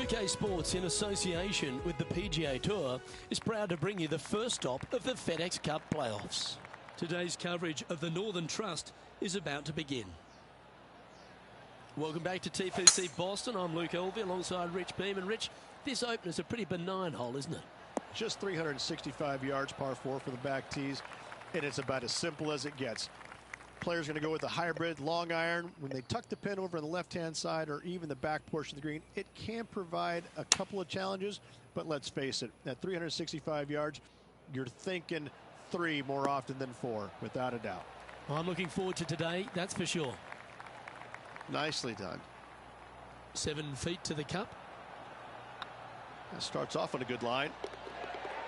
2K Sports, in association with the PGA Tour, is proud to bring you the first stop of the FedEx Cup playoffs. Today's coverage of the Northern Trust is about to begin. Welcome back to TPC Boston. I'm Luke Elvey alongside Rich Beam. And Rich, this opener's a pretty benign hole, isn't it? Just 365 yards, par 4 for the back tees, and it's about as simple as it gets. Players going to go with the hybrid long iron. When they tuck the pin over on the left-hand side or even the back portion of the green, it can provide a couple of challenges, but let's face it, at 365 yards, you're thinking 3 more often than 4, without a doubt. Well, I'm looking forward to today, that's for sure. Nicely done. 7 feet to the cup. That starts off on a good line.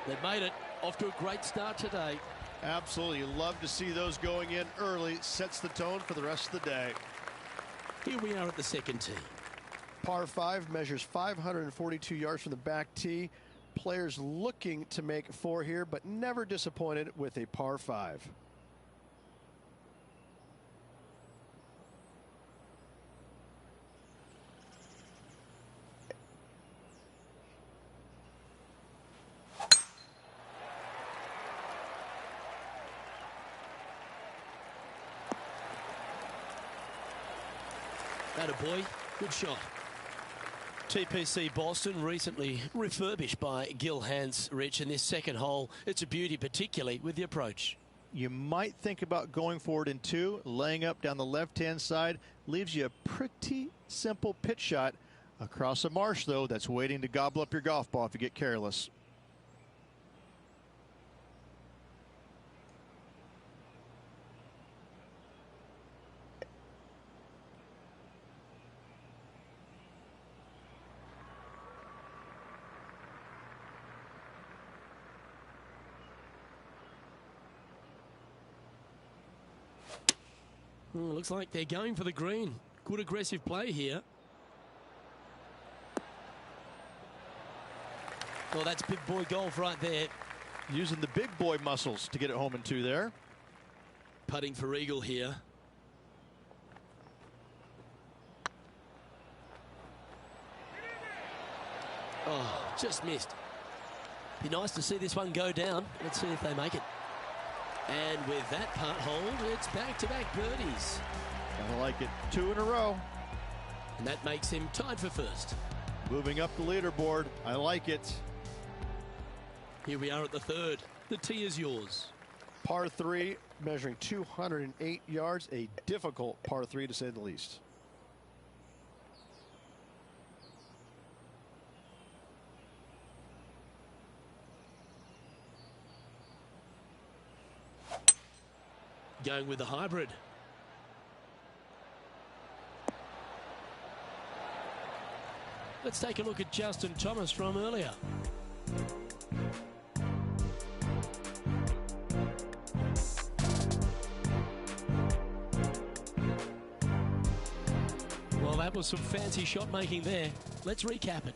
They've made it. Off to a great start today. Absolutely. You love to see those going in early. Sets the tone for the rest of the day. Here we are at the second tee. Par 5 measures 542 yards from the back tee. Players looking to make 4 here, but never disappointed with a par 5. Attaboy, good shot. TPC Boston recently refurbished by Gil Hanse, Rich, in this second hole. It's a beauty, particularly with the approach. You might think about going forward in 2, laying up down the left-hand side. Leaves you a pretty simple pitch shot across a marsh, though, that's waiting to gobble up your golf ball if you get careless. Looks like they're going for the green. Good aggressive play here. Well, that's big boy golf right there. Using the big boy muscles to get it home in 2 there. Putting for eagle here. Oh, just missed. Be nice to see this one go down. Let's see if they make it. And with that putt hold, it's back-to-back birdies. I like it. 2 in a row. And that makes him tied for first. Moving up the leaderboard. I like it. Here we are at the third. The tee is yours. Par 3, measuring 208 yards. A difficult par 3, to say the least. Going with the hybrid. Let's take a look at Justin Thomas from earlier. Well, that was some fancy shot making there. Let's recap it.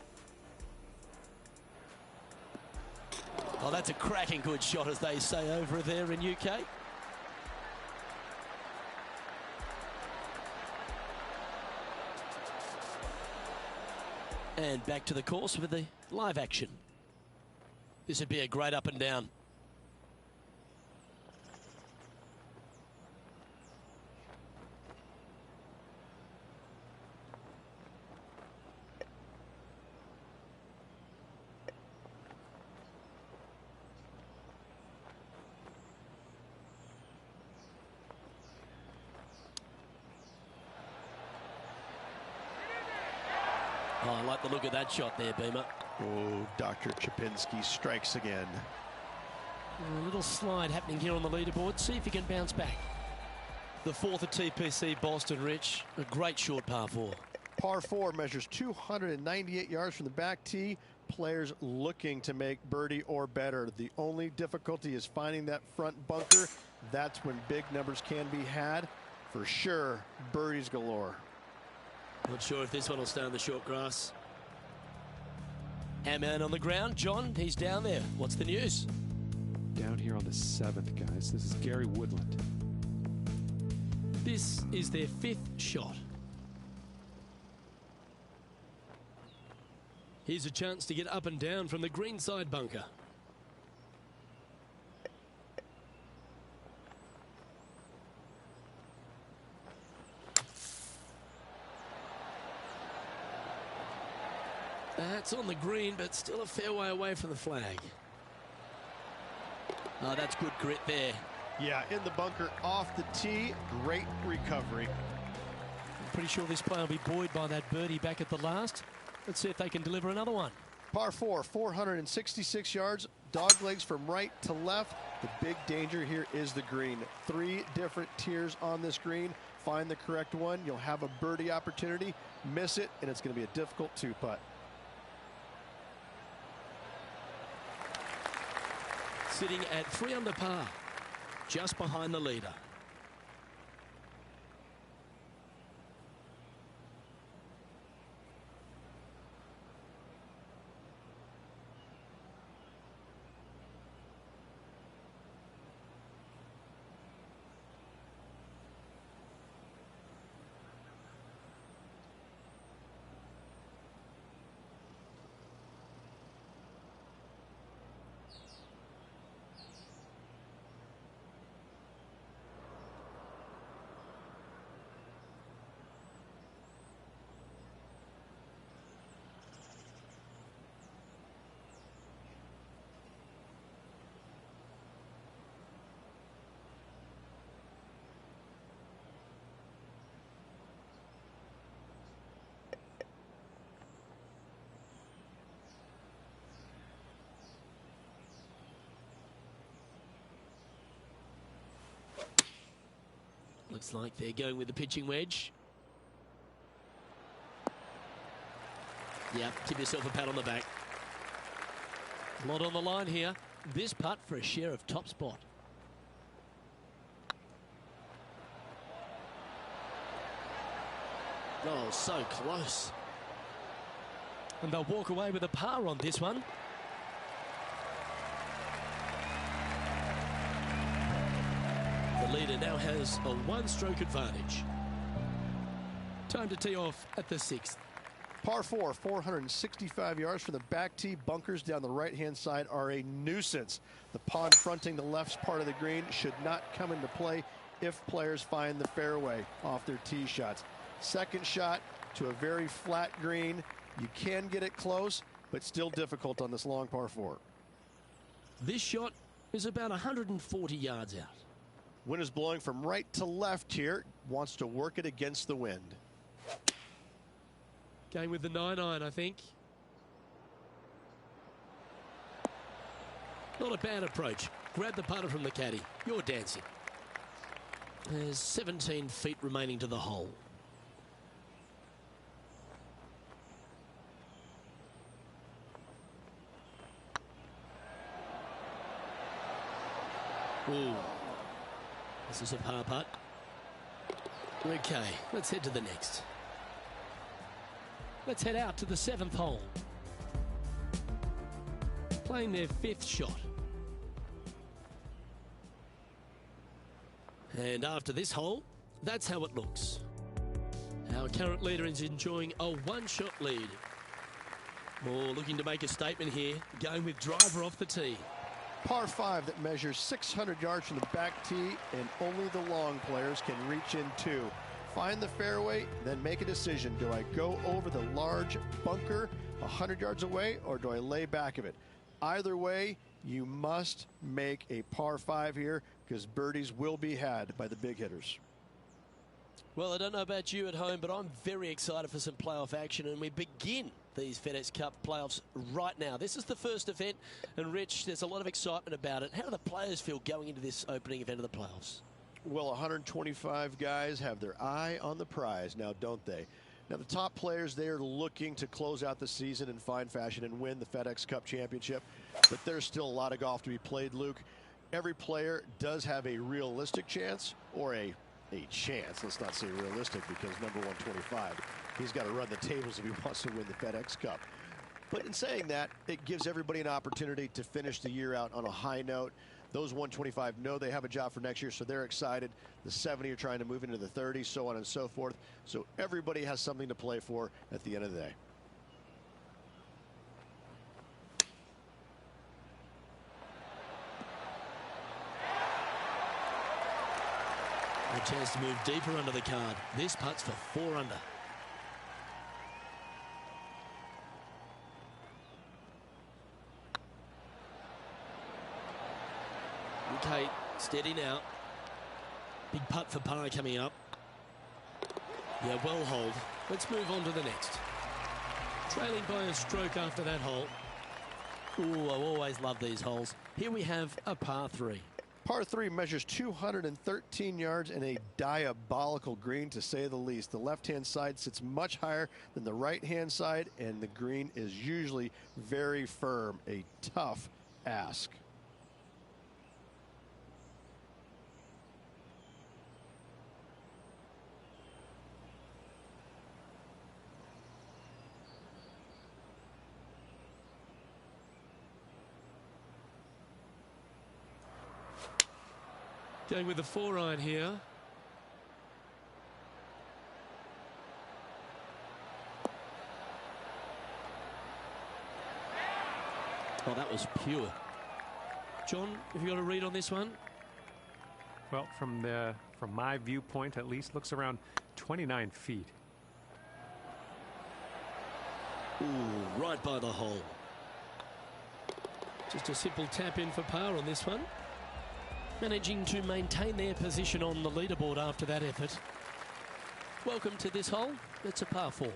Oh, that's a cracking good shot, as they say over there in UK. And back to the course with the live action. This would be a great up and down. Oh, I like the look of that shot there, Beamer. Oh, Dr. Chapinski strikes again. A little slide happening here on the leaderboard. See if he can bounce back. The 4th at TPC Boston, Rich. A great short par 4. Par 4 measures 298 yards from the back tee. Players looking to make birdie or better. The only difficulty is finding that front bunker. That's when big numbers can be had. For sure, birdies galore. Not sure if this one will stay on the short grass. Our man on the ground, John, he's down there. What's the news? Down here on the 7th, guys. This is Gary Woodland. This is their 5th shot. Here's a chance to get up and down from the greenside bunker. That's on the green, but still a fair way away from the flag. Oh, that's good grit there. Yeah, in the bunker, off the tee, great recovery. I'm pretty sure this player will be buoyed by that birdie back at the last. Let's see if they can deliver another one. Par 4, 466 yards, dog legs from right to left. The big danger here is the green. 3 different tiers on this green. Find the correct one, you'll have a birdie opportunity. Miss it, and it's going to be a difficult 2-putt. Sitting at 3 under par, just behind the leader. Looks like they're going with the pitching wedge. Yep, give yourself a pat on the back. A lot on the line here. This putt for a share of top spot. Oh, so close. And they'll walk away with a par on this one. The leader now has a 1-stroke advantage. Time to tee off at the 6th. Par 4, 465 yards for the back tee. Bunkers down the right-hand side are a nuisance. The pond fronting the left part of the green should not come into play if players find the fairway off their tee shots. Second shot to a very flat green. You can get it close, but still difficult on this long par 4. This shot is about 140 yards out. Wind is blowing from right to left here. Wants to work it against the wind. Going with the 9-iron, I think. Not a bad approach. Grab the putter from the caddy. You're dancing. There's 17 feet remaining to the hole. Ooh. This is a par putt. Okay, let's head to the next. Let's head out to the 7th hole. Playing their 5th shot. And after this hole, that's how it looks. Our current leader is enjoying a 1-shot lead. Moore looking to make a statement here, going with driver off the tee. Par 5 that measures 600 yards from the back tee, and only the long players can reach in 2. Find the fairway, then make a decision. Do I go over the large bunker 100 yards away, or do I lay back of it? Either way, you must make a par 5 here, because birdies will be had by the big hitters. Well, I don't know about you at home, but I'm very excited for some playoff action, and we begin these FedEx Cup playoffs right now. This is the first event, and Rich, there's a lot of excitement about it. How do the players feel going into this opening event of the playoffs? Well, 125 guys have their eye on the prize now, don't they? Now, the top players, they are looking to close out the season in fine fashion and win the FedEx Cup Championship, but there's still a lot of golf to be played, Luke. Every player does have a realistic chance, or a chance, let's not say realistic, because number 125, he's got to run the tables if he wants to win the FedEx Cup. But in saying that, it gives everybody an opportunity to finish the year out on a high note. Those 125 know they have a job for next year, so they're excited. The 70 are trying to move into the 30s, so on and so forth. So everybody has something to play for at the end of the day. A chance to move deeper under the card. This putt's for 4 under. Okay, steady now. Big putt for par coming up. Yeah, well hold. Let's move on to the next. Trailing by a stroke after that hole. Ooh, I always love these holes. Here we have a par 3. Par 3 measures 213 yards and a diabolical green, to say the least. The left-hand side sits much higher than the right-hand side, and the green is usually very firm. A tough ask. Going with the 4-iron here. Oh, that was pure. John, have you got a read on this one? Well, from my viewpoint at least, looks around 29 feet. Ooh, right by the hole. Just a simple tap in for par on this one. Managing to maintain their position on the leaderboard after that effort. Welcome to this hole. It's a par 4.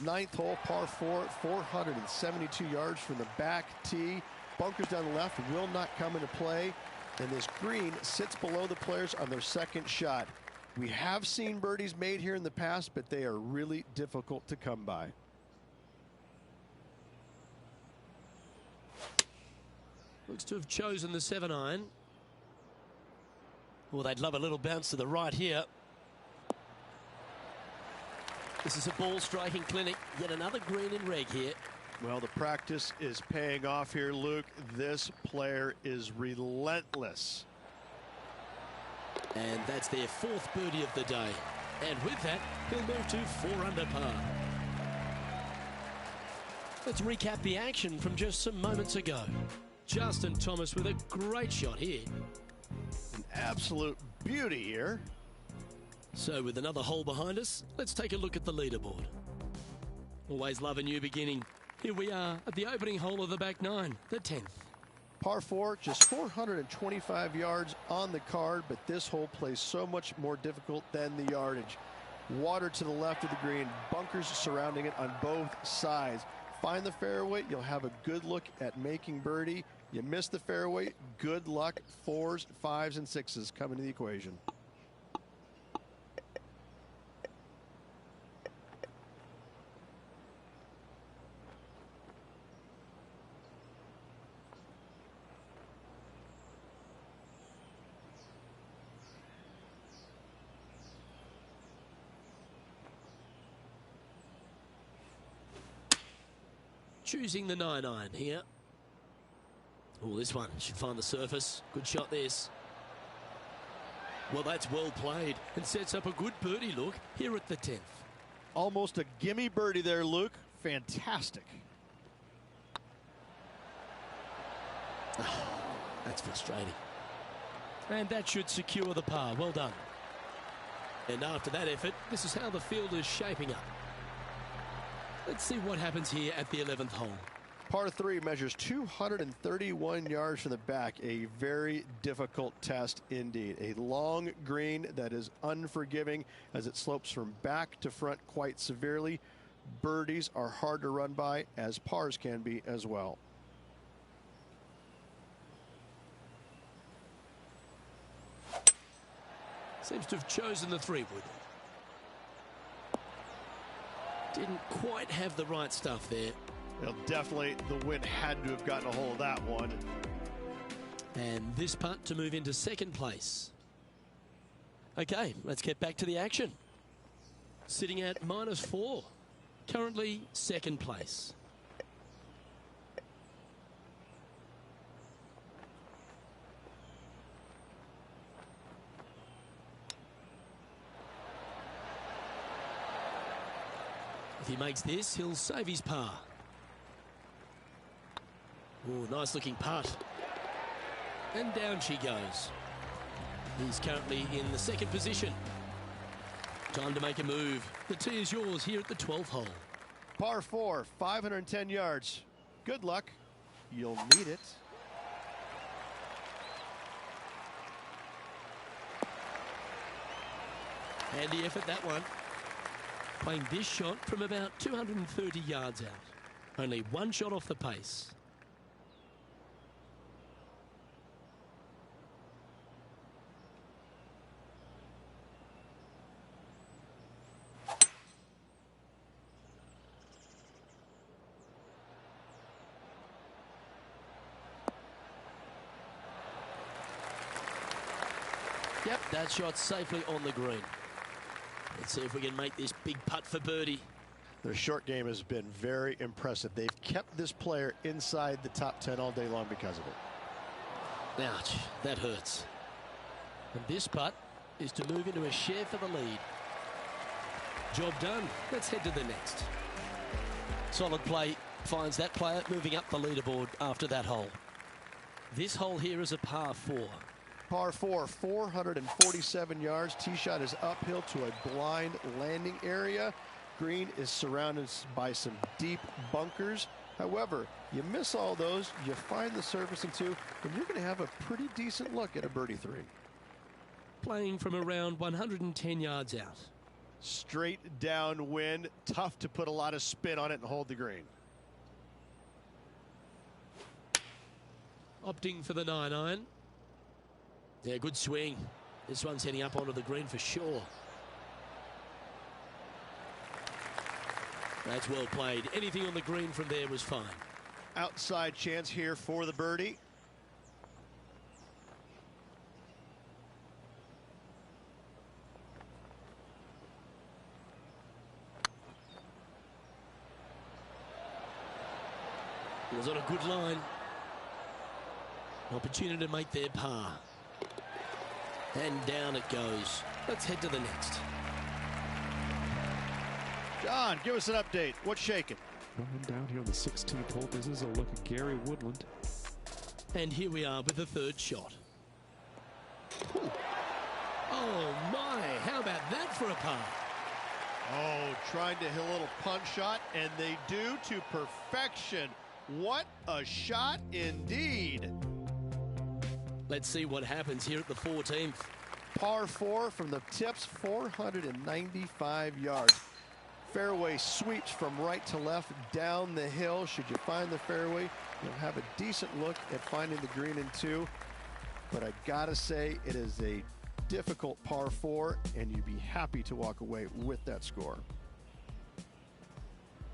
9th hole, par 4, 472 yards from the back tee. Bunkers down the left will not come into play, and this green sits below the players on their second shot. We have seen birdies made here in the past, but they are really difficult to come by. Looks to have chosen the 7-iron. Well, they'd love a little bounce to the right here. This is a ball striking clinic. Yet another green in reg here. Well, the practice is paying off here, Luke. This player is relentless. And that's their 4th birdie of the day. And with that, he'll move to 4 under par. Let's recap the action from just some moments ago. Justin Thomas with a great shot here. An absolute beauty here. So with another hole behind us, let's take a look at the leaderboard. Always love a new beginning. Here we are at the opening hole of the back 9, the 10th. Par 4, just 425 yards on the card, but this hole plays so much more difficult than the yardage. Water to the left of the green, bunkers surrounding it on both sides. Find the fairway, you'll have a good look at making birdie. You miss the fairway, good luck. 4s, 5s, and 6s come into the equation. Choosing the 9-iron here. Oh, this one should find the surface. Good shot, this. Well, that's well played and sets up a good birdie look here at the 10th. Almost a gimme birdie there, Luke. Fantastic. Oh, that's frustrating. And that should secure the par. Well done. And after that effort, this is how the field is shaping up. Let's see what happens here at the 11th hole. Par 3 measures 231 yards from the back. A very difficult test indeed. A long green that is unforgiving as it slopes from back to front quite severely. Birdies are hard to run by, as pars can be as well. Seems to have chosen the 3-wood. Didn't quite have the right stuff there. Well, definitely the wind had to have gotten a hold of that one. And this putt to move into 2nd place. Okay, let's get back to the action. Sitting at -4. Currently 2nd place. If he makes this, he'll save his par. Ooh, nice looking putt. And down she goes. He's currently in the second position. Time to make a move. The tee is yours here at the 12th hole. Par 4, 510 yards. Good luck. You'll need it. Handy effort, that one. Playing this shot from about 230 yards out. Only one shot off the pace. Yep, that shot's safely on the green. Let's see if we can make this big putt for birdie. Their short game has been very impressive. They've kept this player inside the top 10 all day long because of it. Ouch, that hurts. And this putt is to move into a share for the lead. Job done. Let's head to the next. Solid play finds that player moving up the leaderboard after that hole. This hole here is a par 4. Par 4, 447 yards. Tee shot is uphill to a blind landing area. Green is surrounded by some deep bunkers. However, you miss all those, you find the surface in 2, and you're going to have a pretty decent look at a birdie 3. Playing from around 110 yards out. Straight downwind, tough to put a lot of spin on it and hold the green. Opting for the 9-iron. Yeah, good swing. This one's heading up onto the green for sure. That's well played. Anything on the green from there was fine. Outside chance here for the birdie. It was on a good line. Opportunity to make their par. And down it goes. Let's head to the next. John, give us an update. What's shaking? Going down here on the 16th hole. This is a look at Gary Woodland. And here we are with the third shot. Ooh. Oh my, how about that for a par? Oh, trying to hit a little punch shot, and they do to perfection. What a shot indeed. Let's see what happens here at the 14th. Par 4 from the tips, 495 yards. Fairway sweeps from right to left down the hill. Should you find the fairway, you'll have a decent look at finding the green in 2. But I gotta say, it is a difficult par 4, and you'd be happy to walk away with that score.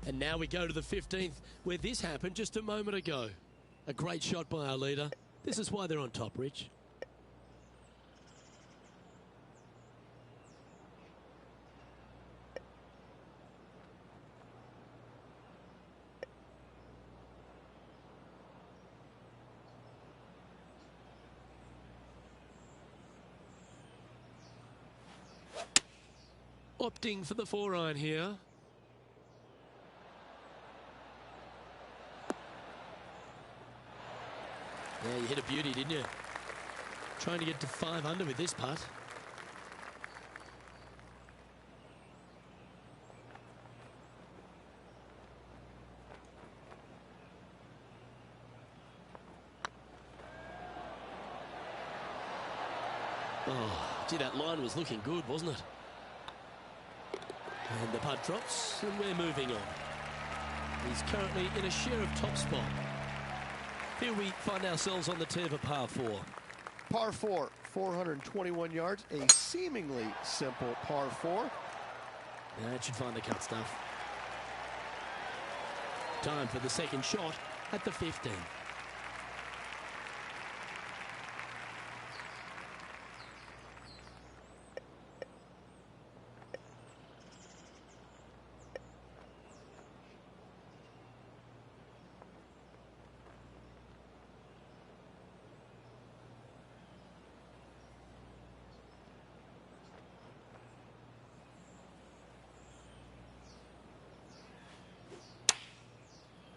And now we go to the 15th, where this happened just a moment ago. A great shot by our leader. This is why they're on top, Rich. Opting for the 4-iron here. Yeah, you hit a beauty, didn't you? Trying to get to 5 under with this putt. Oh, gee, that line was looking good, wasn't it? And the putt drops, and we're moving on. He's currently in a share of top spot. Here we find ourselves on the tee of a par 4. Par 4, 421 yards, a seemingly simple par 4. That should find the cut stuff. Time for the second shot at the 15.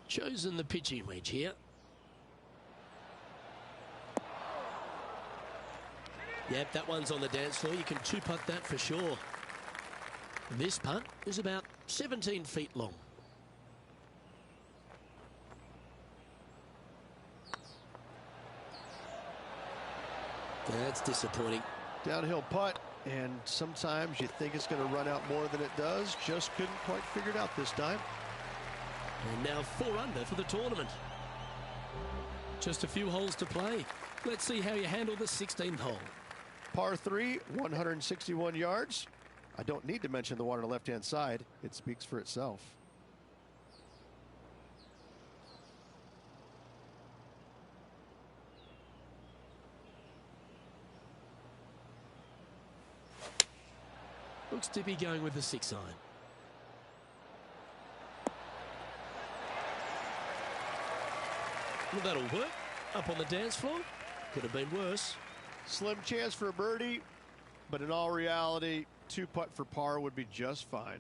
Chosen the pitching wedge here. Yep, that one's on the dance floor. You can two-putt that for sure. This putt is about 17 feet long. That's disappointing. Downhill putt, and sometimes you think it's going to run out more than it does. Just couldn't quite figure it out this time. And now 4 under for the tournament. Just a few holes to play. Let's see how you handle the 16th hole. Par 3, 161 yards. I don't need to mention the one on the left-hand side. It speaks for itself. Looks to be going with the 6 iron. Well, that'll work. Up on the dance floor. Could have been worse. Slim chance for a birdie, but in all reality, 2-putt for par would be just fine.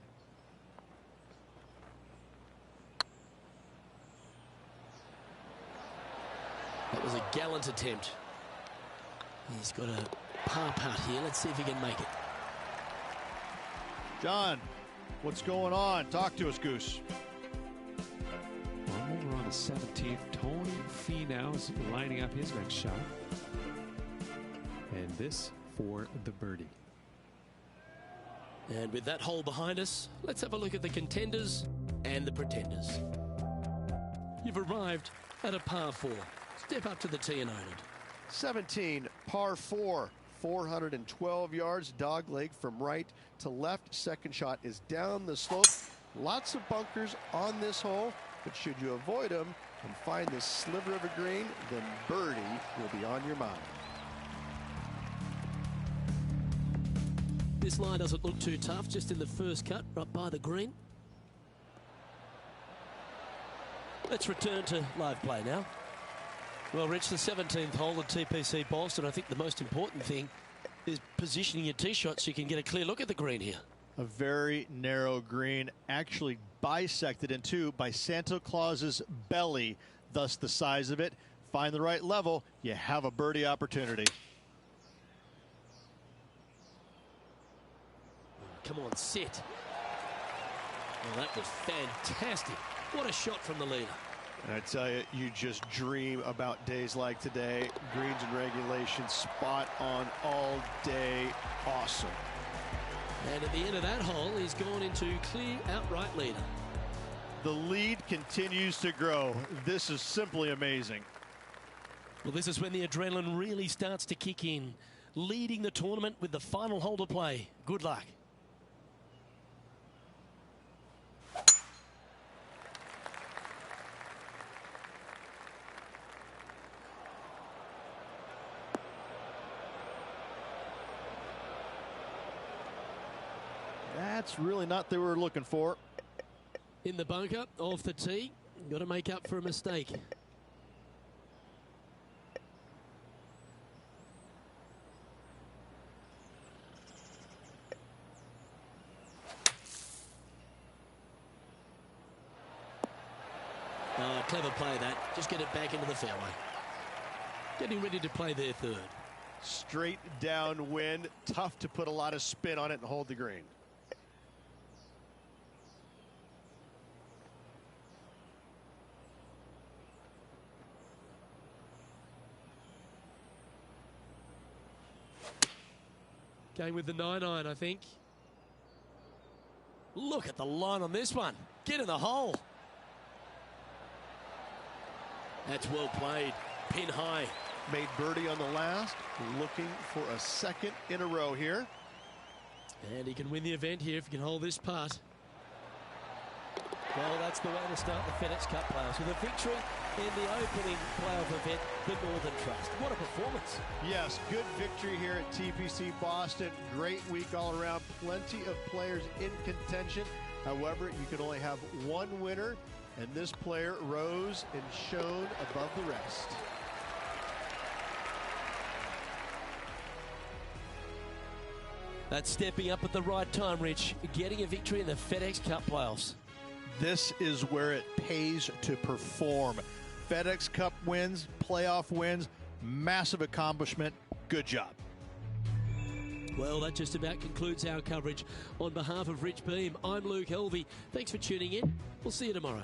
That was a gallant attempt. He's got a par putt here. Let's see if he can make it. John, what's going on? Talk to us, Goose. Well, over on the 17th, Tony Finau's lining up his next shot. And this for the birdie. And with that hole behind us, let's have a look at the contenders and the pretenders. You've arrived at a par 4. Step up to the tee and own it. 17, par 4, 412 yards, dog leg from right to left. Second shot is down the slope. Lots of bunkers on this hole, but should you avoid them and find this sliver of a green, then birdie will be on your mind. This line doesn't look too tough, just in the first cut, right by the green. Let's return to live play now. Well, Rich, the 17th hole at TPC Boston. I think the most important thing is positioning your tee shot so you can get a clear look at the green here. A very narrow green, actually bisected in two by Santa Claus's belly, thus the size of it. Find the right level, you have a birdie opportunity. Come on, sit. Well, that was fantastic. What a shot from the leader. And I tell you, you just dream about days like today. Greens and regulation, spot on all day. Awesome. And at the end of that hole, he's gone into clear outright leader. The lead continues to grow. This is simply amazing. Well, this is when the adrenaline really starts to kick in. Leading the tournament with the final hole to play. Good luck. That's really not what they were looking for. In the bunker, off the tee. Got to make up for a mistake. Oh, clever play that. Just get it back into the fairway. Getting ready to play their third. Straight downwind. Tough to put a lot of spin on it and hold the green. Going with the 9-iron, I think. Look at the line on this one. Get in the hole. That's well played. Pin high. Made birdie on the last. Looking for a second in a row here. And he can win the event here if he can hold this putt. Well, that's the way to start the FedEx Cup playoffs, with a victory in the opening playoff event, the Northern Trust. What a performance. Yes, good victory here at TPC Boston. Great week all around. Plenty of players in contention. However, you can only have one winner, and this player rose and shone above the rest. That's stepping up at the right time, Rich. Getting a victory in the FedEx Cup playoffs. This is where it pays to perform. FedEx Cup wins, playoff wins, massive accomplishment. Good job. Well, that just about concludes our coverage. On behalf of Rich Beam, I'm Luke Helvey. Thanks for tuning in. We'll see you tomorrow.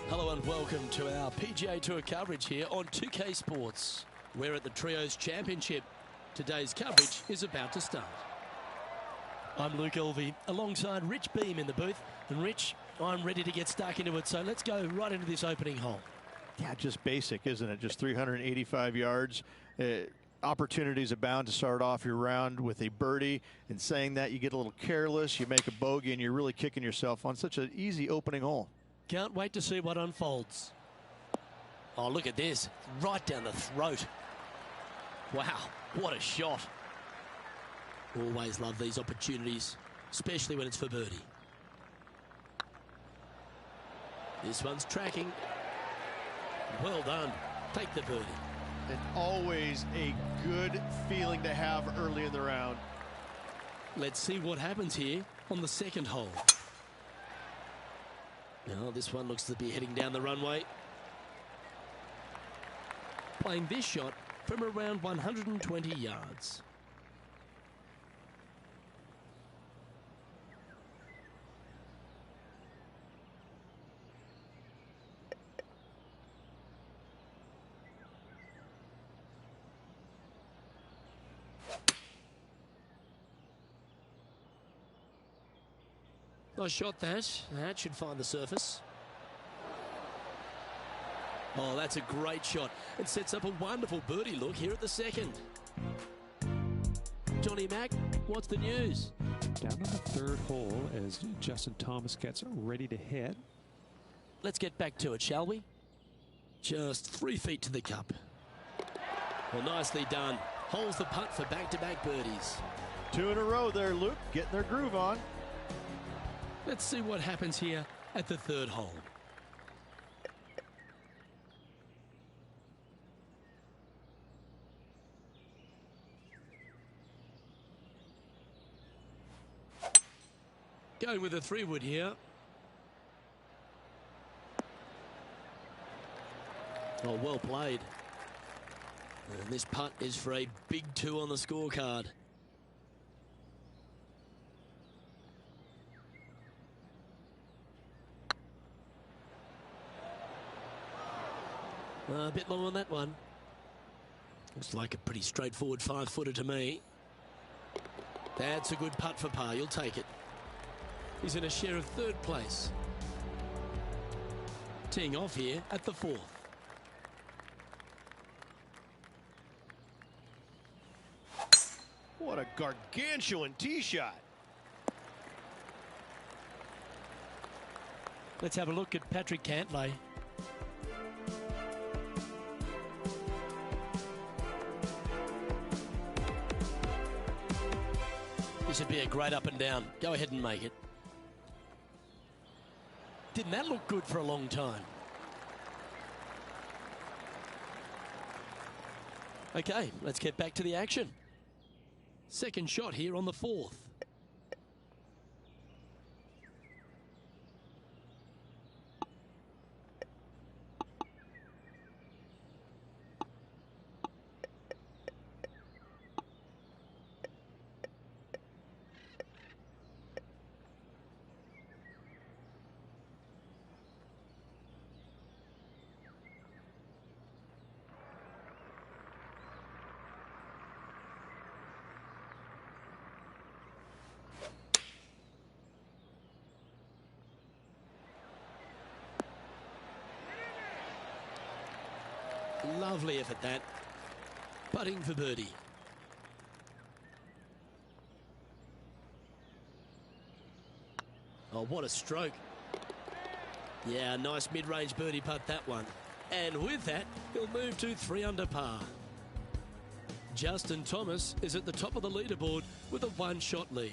Hello and welcome to our PGA Tour coverage here on 2K Sports. We're at the Trios Championship. Today's coverage is about to start. I'm Luke Helvey alongside Rich Beam in the booth. And Rich, I'm ready to get stuck into it, so let's go right into this opening hole. Yeah, just basic, isn't it? Just 385 yards. Opportunities abound to start off your round with a birdie. And saying that, you get a little careless, you make a bogey, and you're really kicking yourself on such an easy opening hole. Can't wait to see what unfolds. Oh, look at this. Right down the throat. Wow, what a shot. Always love these opportunities, especially when it's for birdie. This one's tracking. Well done. Take the birdie. And always a good feeling to have early in the round. Let's see what happens here on the second hole. Now, this one looks to be heading down the runway. Playing this shot from around 120 yards. Nice shot, that. That should find the surface. Oh, that's a great shot. It sets up a wonderful birdie look here at the second. Johnny Mack, what's the news? Down on the third hole as Justin Thomas gets ready to hit. Let's get back to it, shall we? Just 3 feet to the cup. Well, nicely done. Holds the putt for back-to-back birdies. 2 in a row there, Luke. Getting their groove on. Let's see what happens here at the third hole. Going with a 3-wood here. Oh, well played. And this putt is for a big 2 on the scorecard. A bit long on that one. Looks like a pretty straightforward 5-footer to me. That's a good putt for par. You'll take it. He's in a share of 3rd place. Teeing off here at the 4th. What a gargantuan tee shot. Let's have a look at Patrick Cantlay. This would be a great up and down. Go ahead and make it. Didn't that look good for a long time? Okay, let's get back to the action. Second shot here on the 4th. Lovely effort that. Putting for birdie. Oh, what a stroke. Yeah, nice mid-range birdie putt, that one. And with that, he'll move to 3 under par. Justin Thomas is at the top of the leaderboard with a 1-shot lead.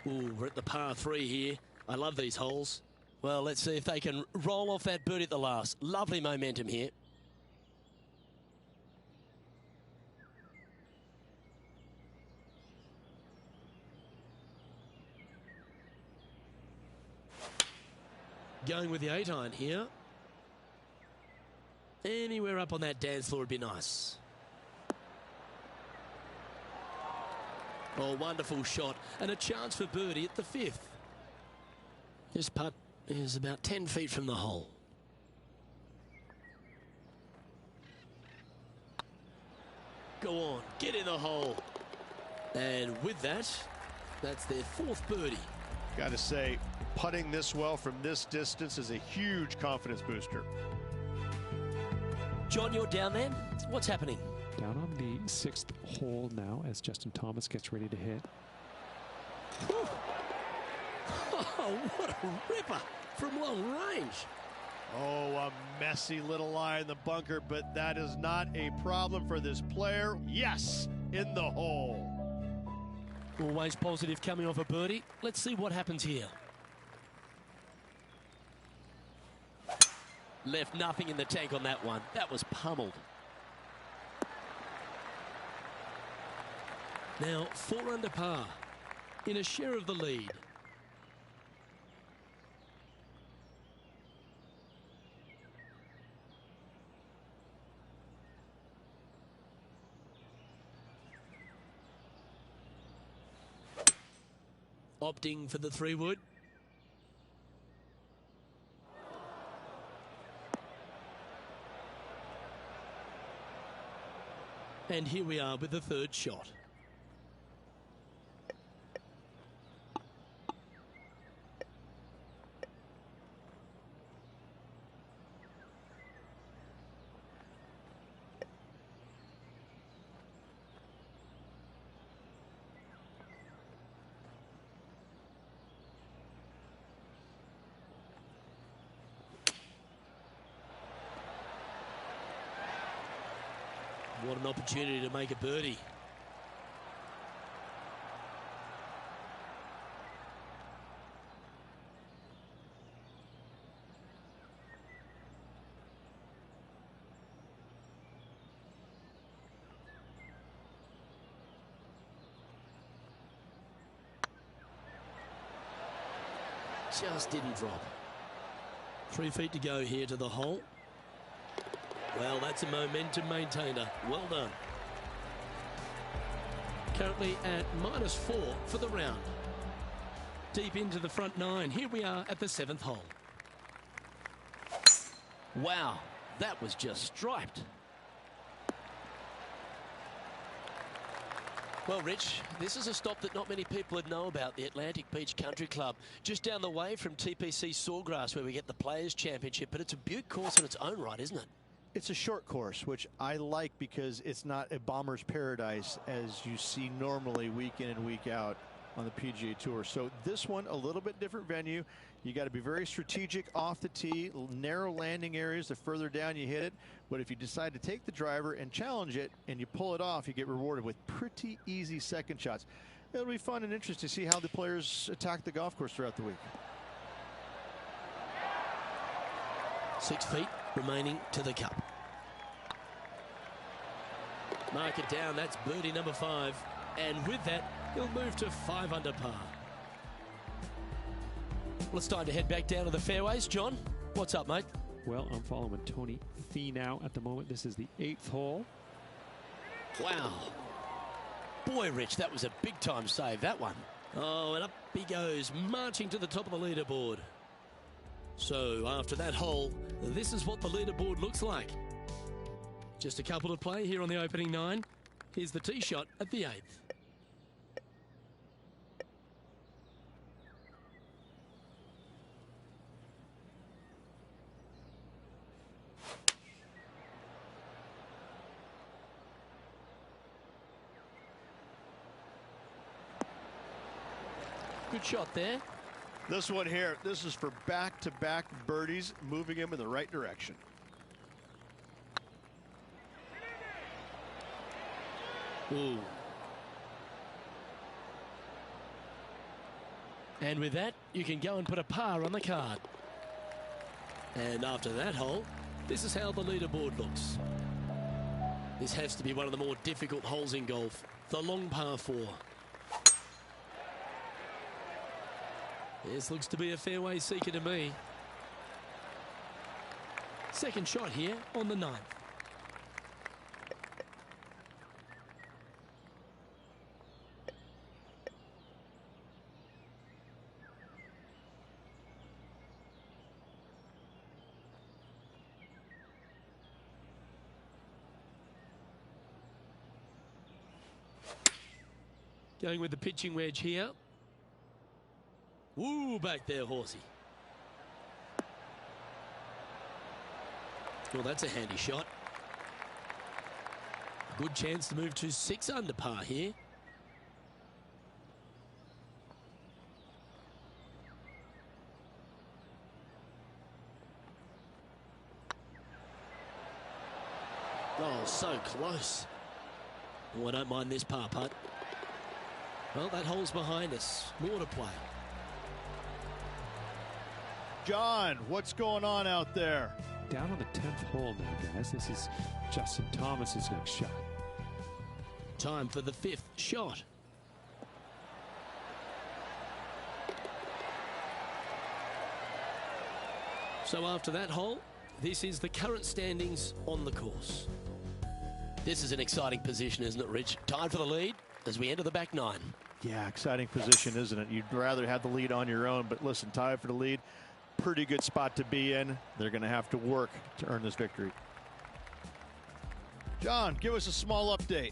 Ooh, we're at the par 3 here. I love these holes. Well, let's see if they can roll off that birdie at the last. Lovely momentum here. Going with the 8-iron here. Anywhere up on that dance floor would be nice. Oh, wonderful shot. And a chance for birdie at the 5th. This putt is about 10 feet from the hole. Go on, get in the hole. And with that, that's their 4th birdie. Got to say, putting this well from this distance is a huge confidence booster. John, you're down there. What's happening? Down on the 6th hole now as Justin Thomas gets ready to hit. Whew. Oh, what a ripper from long range. Oh, a messy little lie in the bunker, but that is not a problem for this player. Yes, in the hole. Always positive coming off a birdie. Let's see what happens here. Left nothing in the tank on that one. That was pummeled. Now 4 under par in a share of the lead. Opting for the 3-wood. And here we are with the 3rd shot. What an opportunity to make a birdie. Just didn't drop. 3 feet to go here to the hole. Well, that's a momentum maintainer. Well done. Currently at -4 for the round. Deep into the front 9. Here we are at the 7th hole. Wow, that was just striped. Well, Rich, this is a stop that not many people would know about, the Atlantic Beach Country Club. Just down the way from TPC Sawgrass, where we get the Players' Championship. But it's a beaut course in its own right, isn't it? It's a short course, which I like because it's not a bomber's paradise as you see normally week in and week out on the PGA Tour. So this one, a little bit different venue. You got to be very strategic off the tee, narrow landing areas. The further down you hit it. But if you decide to take the driver and challenge it and you pull it off, you get rewarded with pretty easy second shots. It'll be fun and interesting to see how the players attack the golf course throughout the week. 6 feet remaining to the cup. Mark it down. That's birdie number 5. And with that, he'll move to 5 under par. Well, it's time to head back down to the fairways. John, what's up, mate? Well, I'm following Tony Finau at the moment. This is the 8th hole. Wow. Boy, Rich, that was a big-time save, that one. Oh, and up he goes, marching to the top of the leaderboard. So, after that hole, this is what the leaderboard looks like. Just a couple to play here on the opening 9. Here's the tee shot at the 8th. Good shot there. This one here, this is for back-to-back birdies, moving him in the right direction. Ooh. And with that, you can go and put a par on the card. And after that hole, this is how the leaderboard looks. This has to be one of the more difficult holes in golf. The long par 4. This looks to be a fairway seeker to me. Second shot here on the 9th. Going with the pitching wedge here. Woo, back there, horsey. Well, that's a handy shot. Good chance to move to 6 under par here. Oh, so close. Oh, I don't mind this par putt. Well, that hole's behind us. More to play. John, what's going on out there? Down on the 10th hole now, guys. This is Justin Thomas's next shot. Time for the 5th shot. So after that hole, this is the current standings on the course. This is an exciting position, isn't it, Rich? Tied for the lead as we enter the back 9. Yeah, exciting position, isn't it? You'd rather have the lead on your own, but listen, tied for the lead. Pretty good spot to be in. They're going to have to work to earn this victory. John, give us a small update.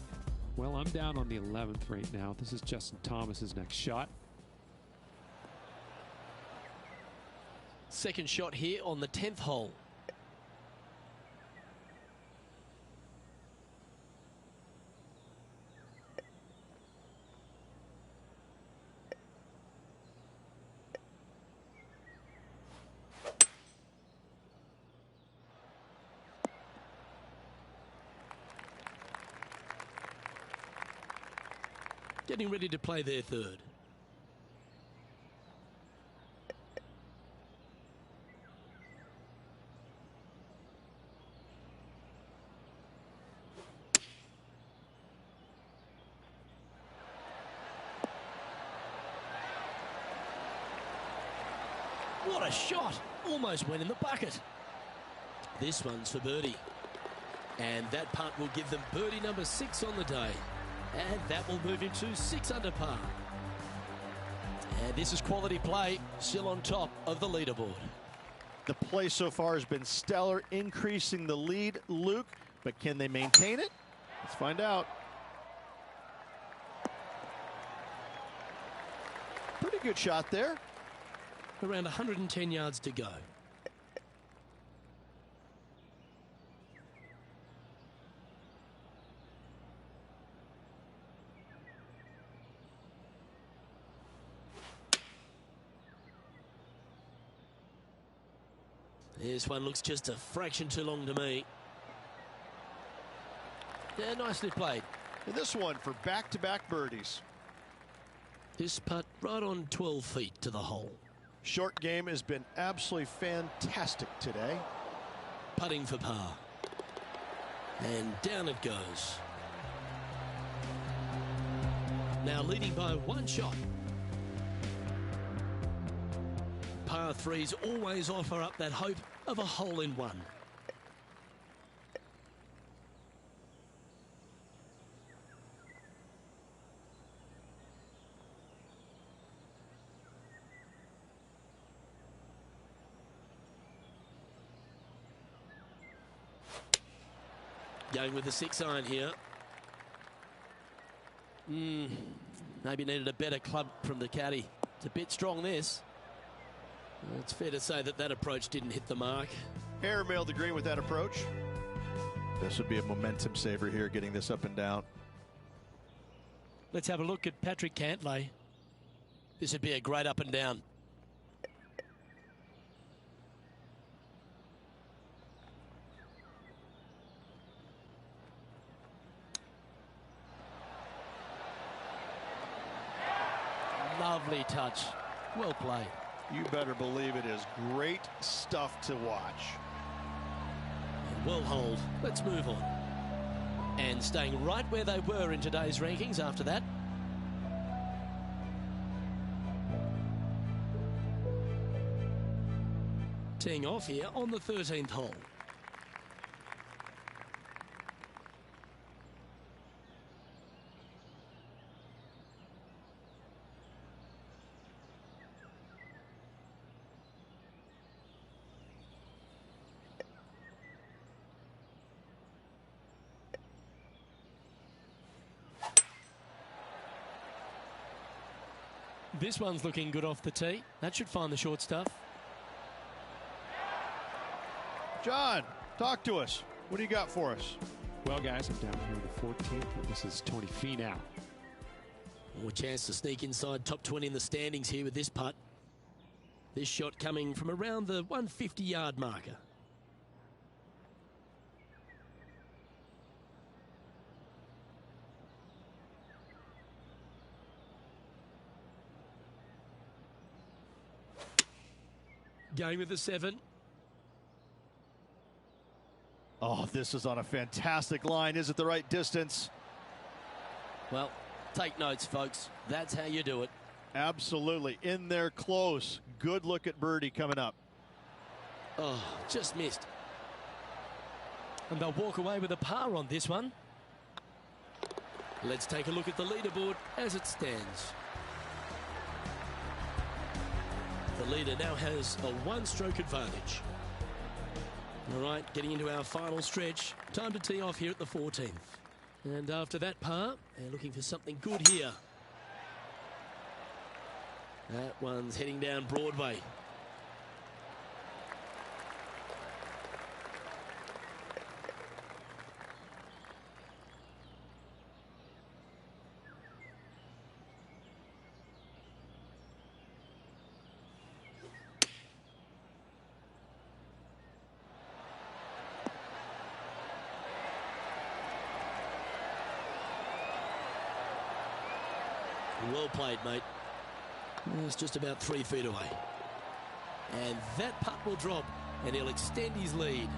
Well, I'm down on the 11th right now. This is Justin Thomas's next shot. Second shot here on the 10th hole. Getting ready to play their 3rd. What a shot! Almost went in the bucket. This one's for birdie. And that putt will give them birdie number 6 on the day. And that will move him to 6 under par. And this is quality play, still on top of the leaderboard. The play so far has been stellar, increasing the lead, Luke, but can they maintain it? Let's find out. Pretty good shot there. Around 110 yards to go. This one looks just a fraction too long to me. Yeah, nicely played. And this one for back-to-back birdies. This putt right on 12 feet to the hole. Short game has been absolutely fantastic today. Putting for par. And down it goes. Now leading by 1 shot. Par 3s always offer up that hope of a hole-in-one. Going with the 6-iron here. Maybe needed a better club from the caddy. It's a bit strong, this. It's fair to say that that approach didn't hit the mark. Airmailed the green with that approach. This would be a momentum saver here, getting this up and down. Let's have a look at Patrick Cantlay. This would be a great up and down. Lovely touch. Well played. You better believe it is great stuff to watch. Well hold. Let's move on. And staying right where they were in today's rankings after that. Teeing off here on the 13th hole. This one's looking good off the tee. That should find the short stuff. John, talk to us. What do you got for us? Well, guys, I'm down here in the 14th. This is Tony Finau. More chance to sneak inside top 20 in the standings here with this putt. This shot coming from around the 150-yard marker. Going with the 7. Oh, this is on a fantastic line. Is it the right distance? Well, take notes, folks. That's how you do it. Absolutely. In there close. Good look at birdie coming up. Oh, just missed. And they'll walk away with a par on this one. Let's take a look at the leaderboard as it stands. The leader now has a one-stroke advantage. All right, getting into our final stretch. Time to tee off here at the 14th. And after that par, they're looking for something good here. That one's heading down Broadway. Well played, mate. It's just about 3 feet away. And that putt will drop, and he'll extend his lead.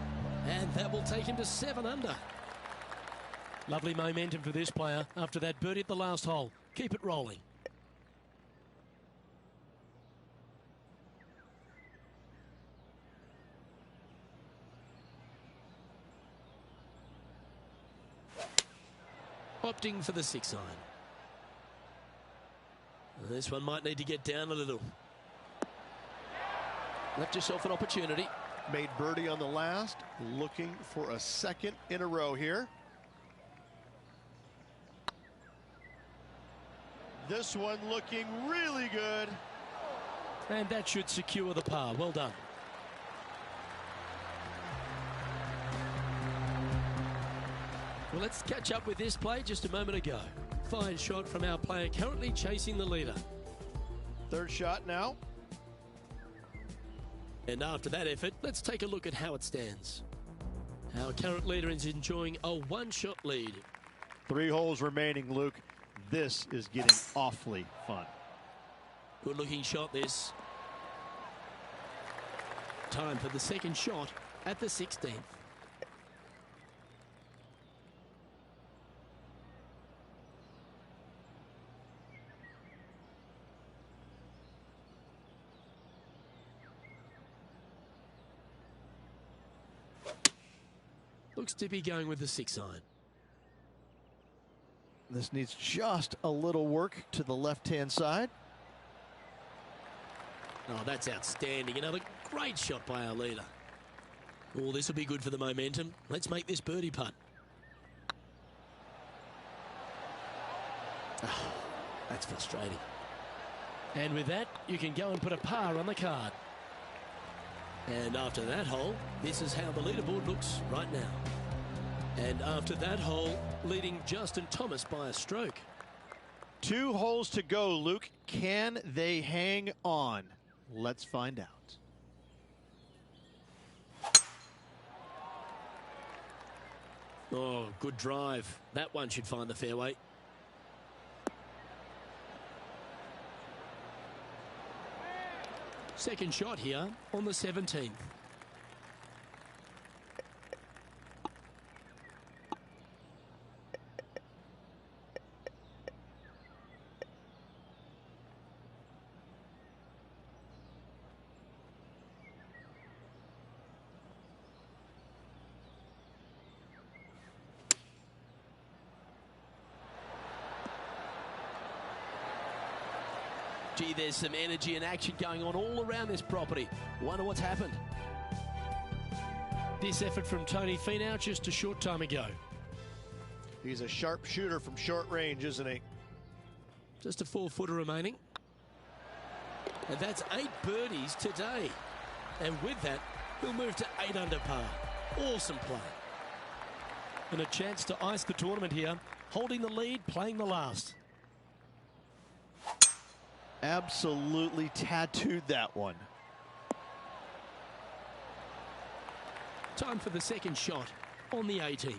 And that will take him to 7 under. Lovely momentum for this player after that birdie at the last hole. Keep it rolling. Opting for the 6 iron. This one might need to get down a little. Left yourself an opportunity. Made birdie on the last. Looking for a second in a row here. This one looking really good. And that should secure the par. Well done. Well, let's catch up with this play just a moment ago. Fine shot from our player currently chasing the leader. Third shot now. And after that effort, let's take a look at how it stands. Our current leader is enjoying a one-shot lead. 3 holes remaining, Luke. This is getting awfully fun. Good looking shot this. Time for the second shot at the 16th. Looks to be going with the 6 iron. This needs just a little work to the left-hand side. Oh, that's outstanding. Another great shot by our leader. Oh, this will be good for the momentum. Let's make this birdie putt. Oh, that's frustrating. And with that, you can go and put a par on the card. And after that hole, this is how the leaderboard looks right now. And after that hole, leading Justin Thomas by a stroke. 2 holes to go, Luke. Can they hang on? Let's find out. Oh, good drive. That one should find the fairway. Second shot here on the 17th. Gee, there's some energy and action going on all around this property. Wonder what's happened. This effort from Tony Finau just a short time ago. He's a sharp shooter from short range, isn't he? Just a 4-footer remaining. And that's 8 birdies today. And with that, he'll move to 8 under par. Awesome play. And a chance to ice the tournament here. Holding the lead, playing the last. Absolutely tattooed that one. Time for the second shot on the 18th.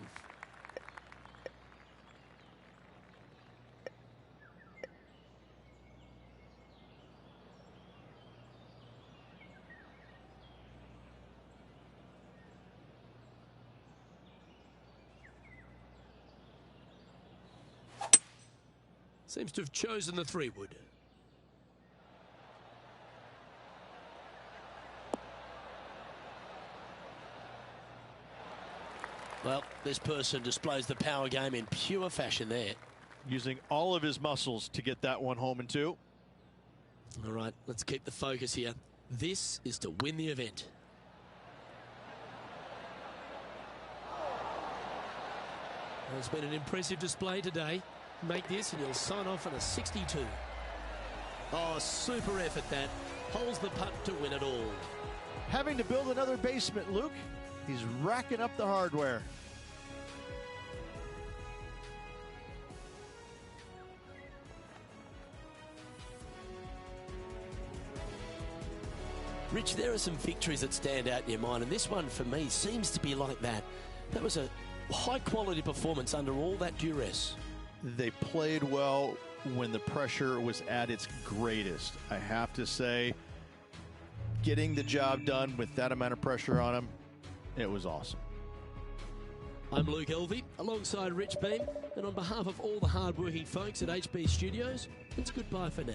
Seems to have chosen the 3-wood. Well, this person displays the power game in pure fashion there. Using all of his muscles to get that one home in 2. All right, let's keep the focus here. This is to win the event. Well, it's been an impressive display today. Make this and you'll sign off on a 62. Oh, super effort that. Holds the putt to win it all. Having to build another basement, Luke. He's racking up the hardware. Rich, there are some victories that stand out in your mind, and this one for me seems to be like that. That was a high-quality performance under all that duress. They played well when the pressure was at its greatest. I have to say, getting the job done with that amount of pressure on him, it was awesome. I'm Luke Elvey, alongside Rich Beam, and on behalf of all the hard-working folks at HB Studios, it's goodbye for now.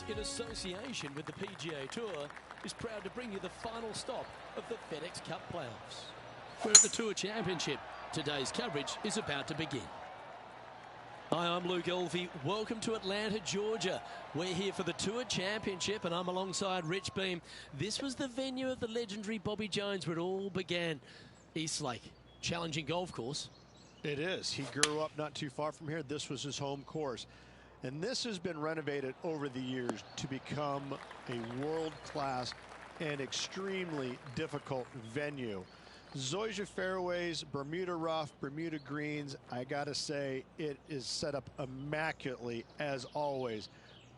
in association with the PGA Tour, is proud to bring you the final stop of the FedEx Cup playoffs. We're at the Tour Championship. Today's coverage is about to begin. Hi, I'm Luke Elvey. Welcome to Atlanta, Georgia. We're here for the Tour Championship, and I'm alongside Rich Beam. This was the venue of the legendary Bobby Jones where it all began. East Lake, challenging golf course. It is. He grew up not too far from here. This was his home course. And this has been renovated over the years to become a world-class and extremely difficult venue. Zoysia fairways, Bermuda rough, Bermuda greens. I gotta say, it is set up immaculately as always,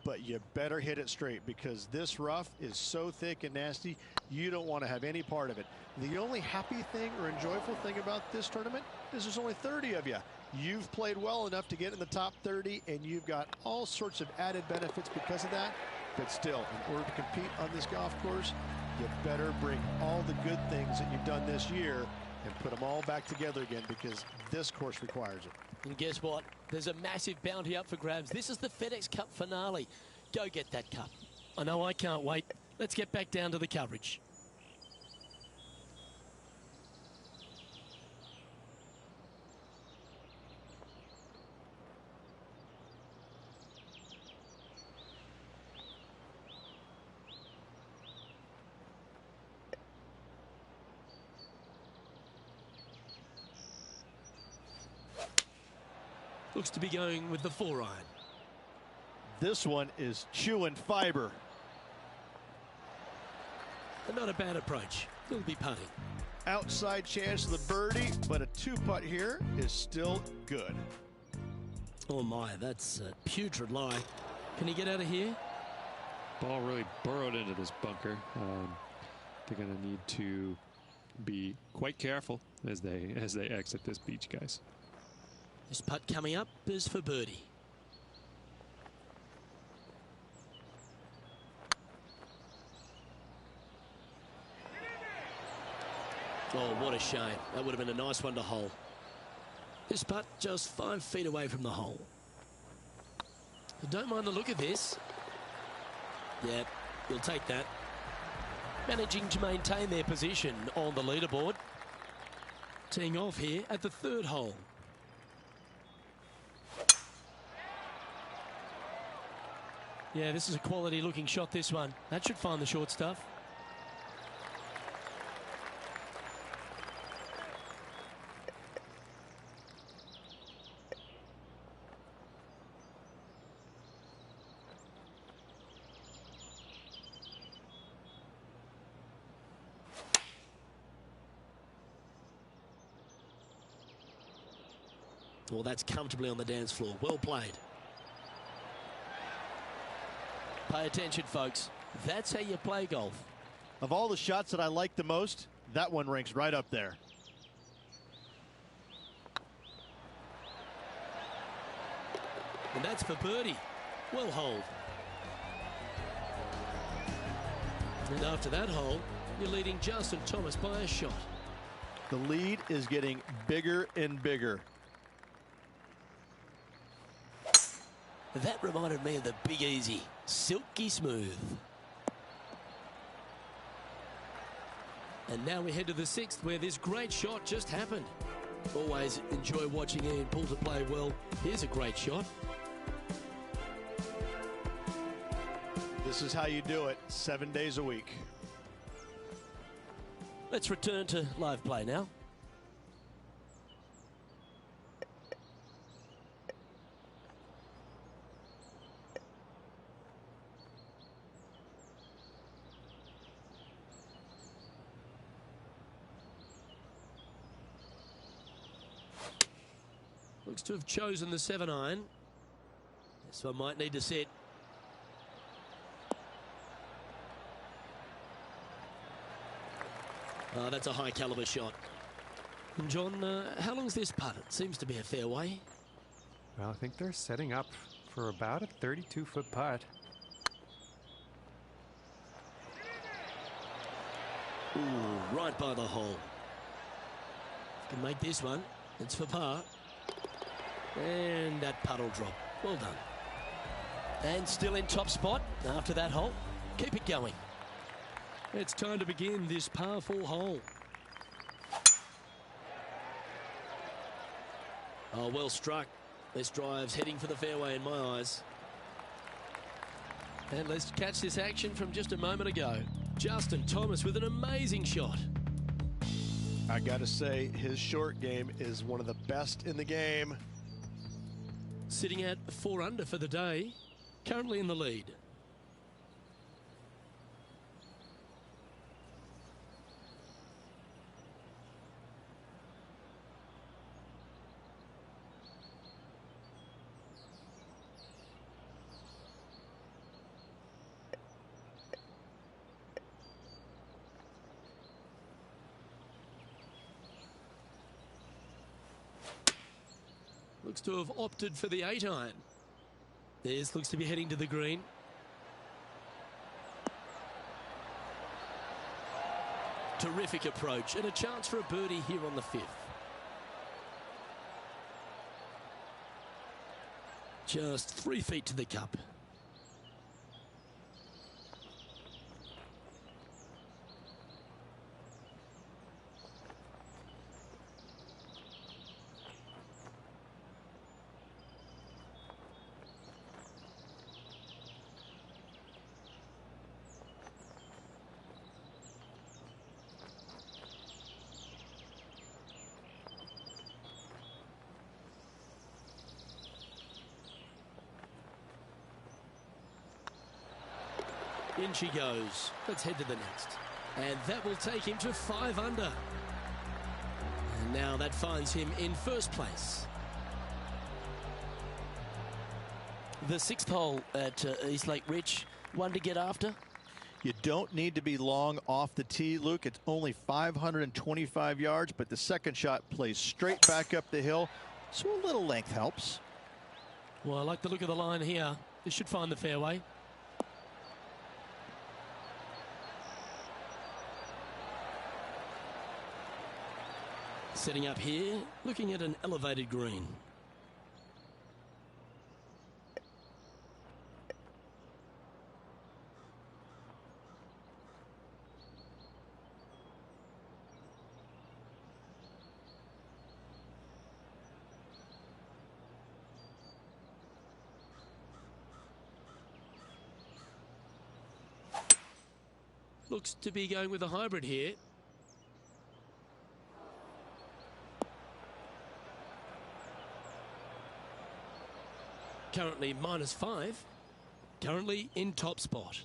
but you better hit it straight because this rough is so thick and nasty, you don't want to have any part of it. The only happy thing or enjoyable thing about this tournament is there's only 30 of you. You've played well enough to get in the top 30, and you've got all sorts of added benefits because of that. But still, in order to compete on this golf course, you better bring all the good things that you've done this year and put them all back together again because this course requires it. And guess what? There's a massive bounty up for grabs. This is the FedEx Cup finale. Go get that cup. I know I can't wait. Let's get back down to the coverage. Looks to be going with the 4-iron. This one is chewing fiber. And not a bad approach. He'll be putting. Outside chance of the birdie, but a 2-putt here is still good. Oh my, that's a putrid lie. Can he get out of here? Ball really burrowed into this bunker. They're going to need to be quite careful as they exit this beach, guys. This putt coming up is for birdie. Oh, what a shame. That would have been a nice one to hole. This putt just 5 feet away from the hole. Don't mind the look of this. Yeah, we'll take that. Managing to maintain their position on the leaderboard. Teeing off here at the 3rd hole. Yeah, this is a quality looking shot, this one. That should find the short stuff. Well, that's comfortably on the dance floor. Well played. Pay attention, folks. That's how you play golf. Of all the shots that I like the most, that one ranks right up there. And that's for birdie. Well holed. And after that hole, you're leading Justin Thomas by a shot. The lead is getting bigger and bigger. That reminded me of the Big Easy. Silky smooth. And now we head to the 6th where this great shot just happened. Always enjoy watching Ian Poulter play well. Here's a great shot. This is how you do it 7 days a week. Let's return to live play now. Looks to have chosen the 7-iron. This one might need to set. Oh, that's a high caliber shot. And John, how long's this putt? It seems to be a fair way. Well, I think they're setting up for about a 32-foot putt. Ooh, right by the hole. Can make this one. It's for par. And that putt will drop. Well done. And still in top spot after that hole. Keep it going. It's time to begin this par 4 hole. Oh, well struck. This drive's heading for the fairway in my eyes. And let's catch this action from just a moment ago. Justin Thomas with an amazing shot. I got to say, his short game is one of the best in the game. Sitting at 4 under for the day. Currently in the lead. Looks to have opted for the 8-iron. This looks to be heading to the green. Terrific approach and a chance for a birdie here on the 5th. Just 3 feet to the cup. In she goes. Let's head to the next. And that will take him to 5 under. And now that finds him in first place. The 6th hole at East Lake Rich. One to get after. You don't need to be long off the tee, Luke. It's only 525 yards, but the second shot plays straight back up the hill, so a little length helps. Well, I like the look of the line here. This should find the fairway. Setting up here, looking at an elevated green. Looks to be going with a hybrid here. Currently -5. Currently in top spot.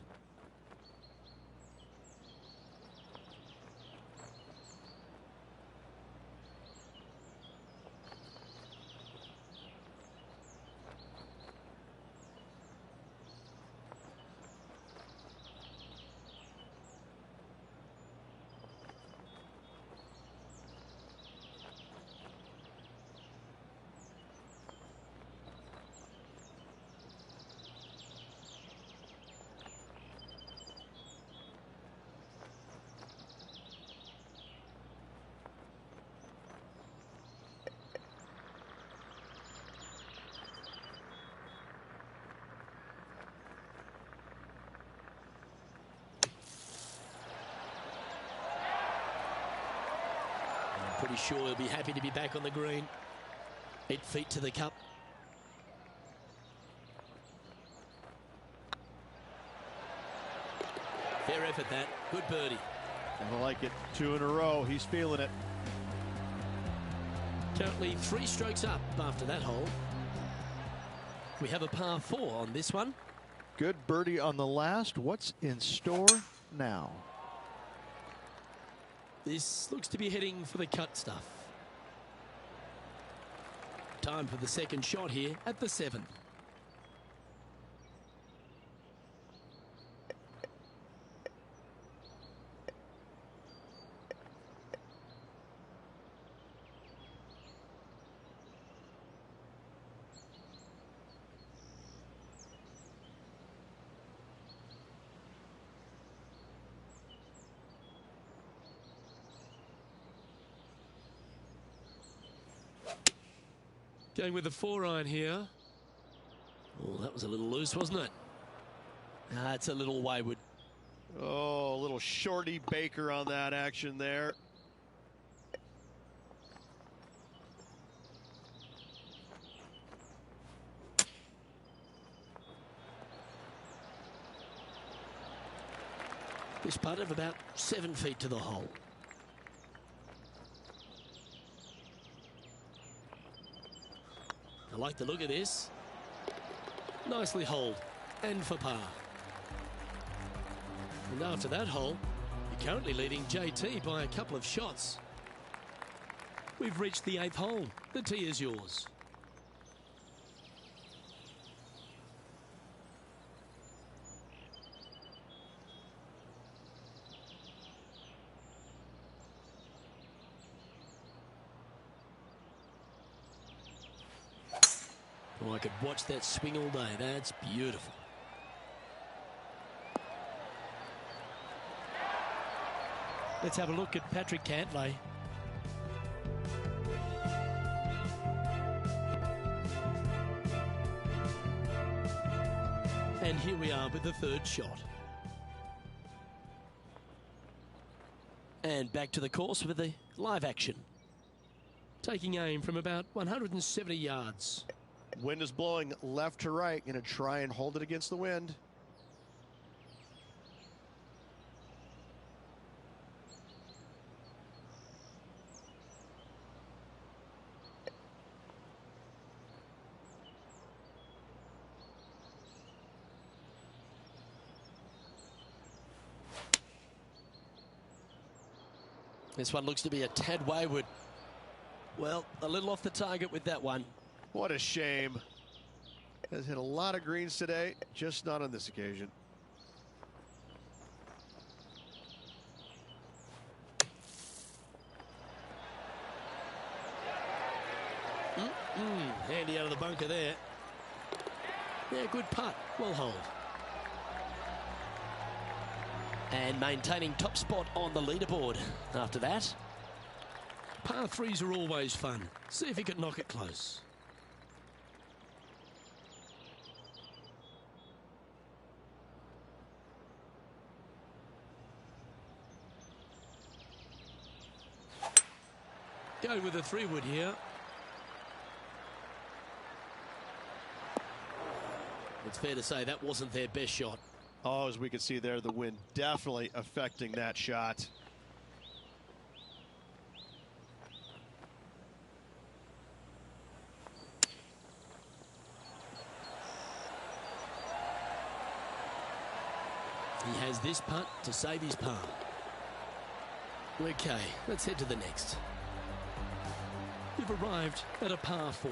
Pretty sure he'll be happy to be back on the green. 8 feet to the cup. Fair effort that. Good birdie. I like it. 2 in a row. He's feeling it. Currently 3 strokes up after that hole. We have a par 4 on this one. Good birdie on the last. What's in store now? This looks to be heading for the cut stuff. Time for the second shot here at the 7th. Going with a 4-iron here. Oh, that was a little loose, wasn't it? It's a little wayward. Oh, a little shorty Baker on that action there. This putt of about 7 feet to the hole. I like the look of this. Nicely holed and for par. And after that hole, you're currently leading JT by a couple of shots. We've reached the 8th hole. The tee is yours. Oh, I could watch that swing all day. That's beautiful. Let's have a look at Patrick Cantlay. And here we are with the 3rd shot. And back to the course with the live action. Taking aim from about 170 yards. Wind is blowing left to right. Going to try and hold it against the wind. This one looks to be a tad wayward. Well, a little off the target with that one. What a shame. Has hit a lot of greens today, just not on this occasion. Handy out of the bunker there. Yeah, good putt. Well hold. And maintaining top spot on the leaderboard after that. Par 3s are always fun. See if he can knock it close. Go with a 3-wood here. It's fair to say that wasn't their best shot. Oh, as we can see there, the wind definitely affecting that shot. He has this putt to save his par. Okay, let's head to the next. We've arrived at a par 4.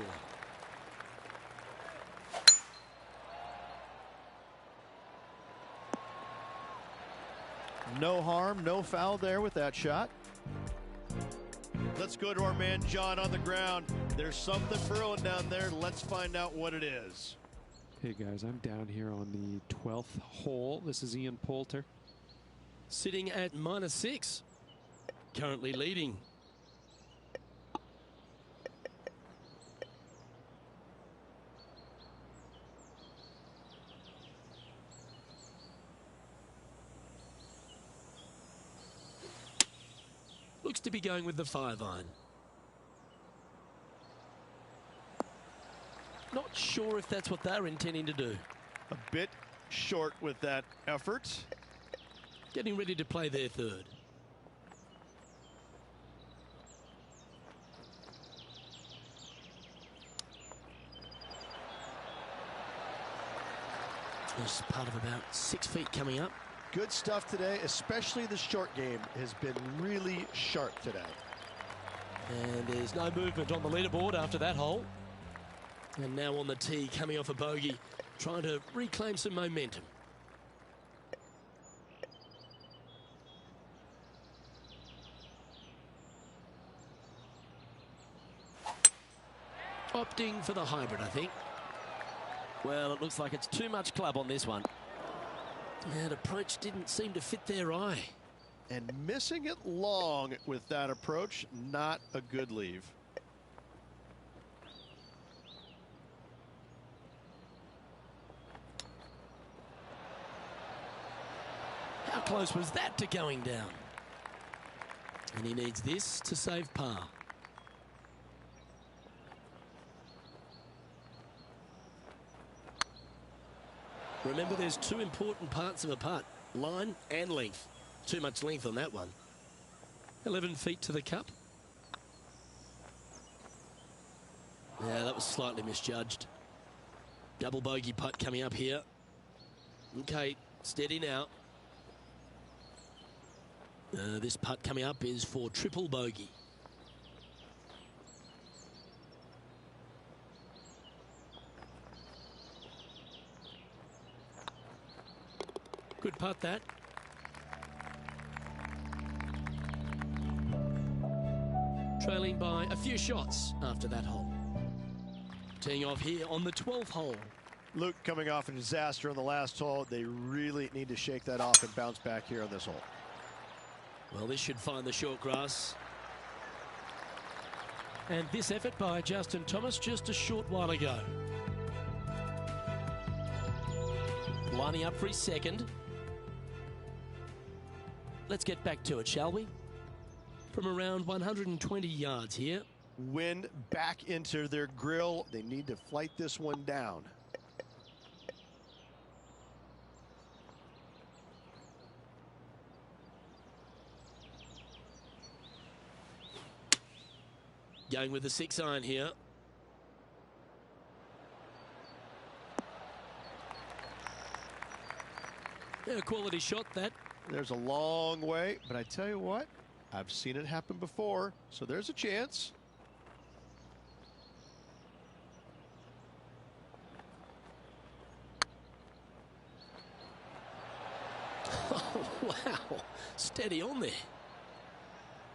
No harm, no foul there with that shot. Let's go to our man John on the ground. There's something brewing down there. Let's find out what it is. Hey guys, I'm down here on the 12th hole. This is Ian Poulter. Sitting at -6. Currently leading. Looks to be going with the 5-iron. Not sure if that's what they're intending to do. A bit short with that effort. Getting ready to play their 3rd. There's part of about 6 feet coming up. Good stuff today, especially the short game has been really sharp today. And there's no movement on the leaderboard after that hole. And now on the tee, coming off a bogey, trying to reclaim some momentum. Opting for the hybrid, I think. Well, it looks like it's too much club on this one. That approach didn't seem to fit their eye. And missing it long with that approach, not a good leave. close was that to going down? And he needs this to save par. Remember, there's two important parts of a putt: line and length. Too much length on that one. 11 feet to the cup. Yeah, that was slightly misjudged. Double bogey putt coming up here. Okay, steady now. This putt coming up is for triple bogey. Good putt, that. Trailing by a few shots after that hole. Teeing off here on the 12th hole. Luke coming off a disaster on the last hole. They really need to shake that off and bounce back here on this hole. Well, this should find the short grass. And this effort by Justin Thomas just a short while ago. Lining up for his second. Let's get back to it, shall we? From around 120 yards here. Wind back into their grill. They need to flight this one down. Going with the 6-iron here. Yeah, quality shot, that. There's a long way, but I tell you what, I've seen it happen before, so there's a chance. Oh, wow. Steady on there.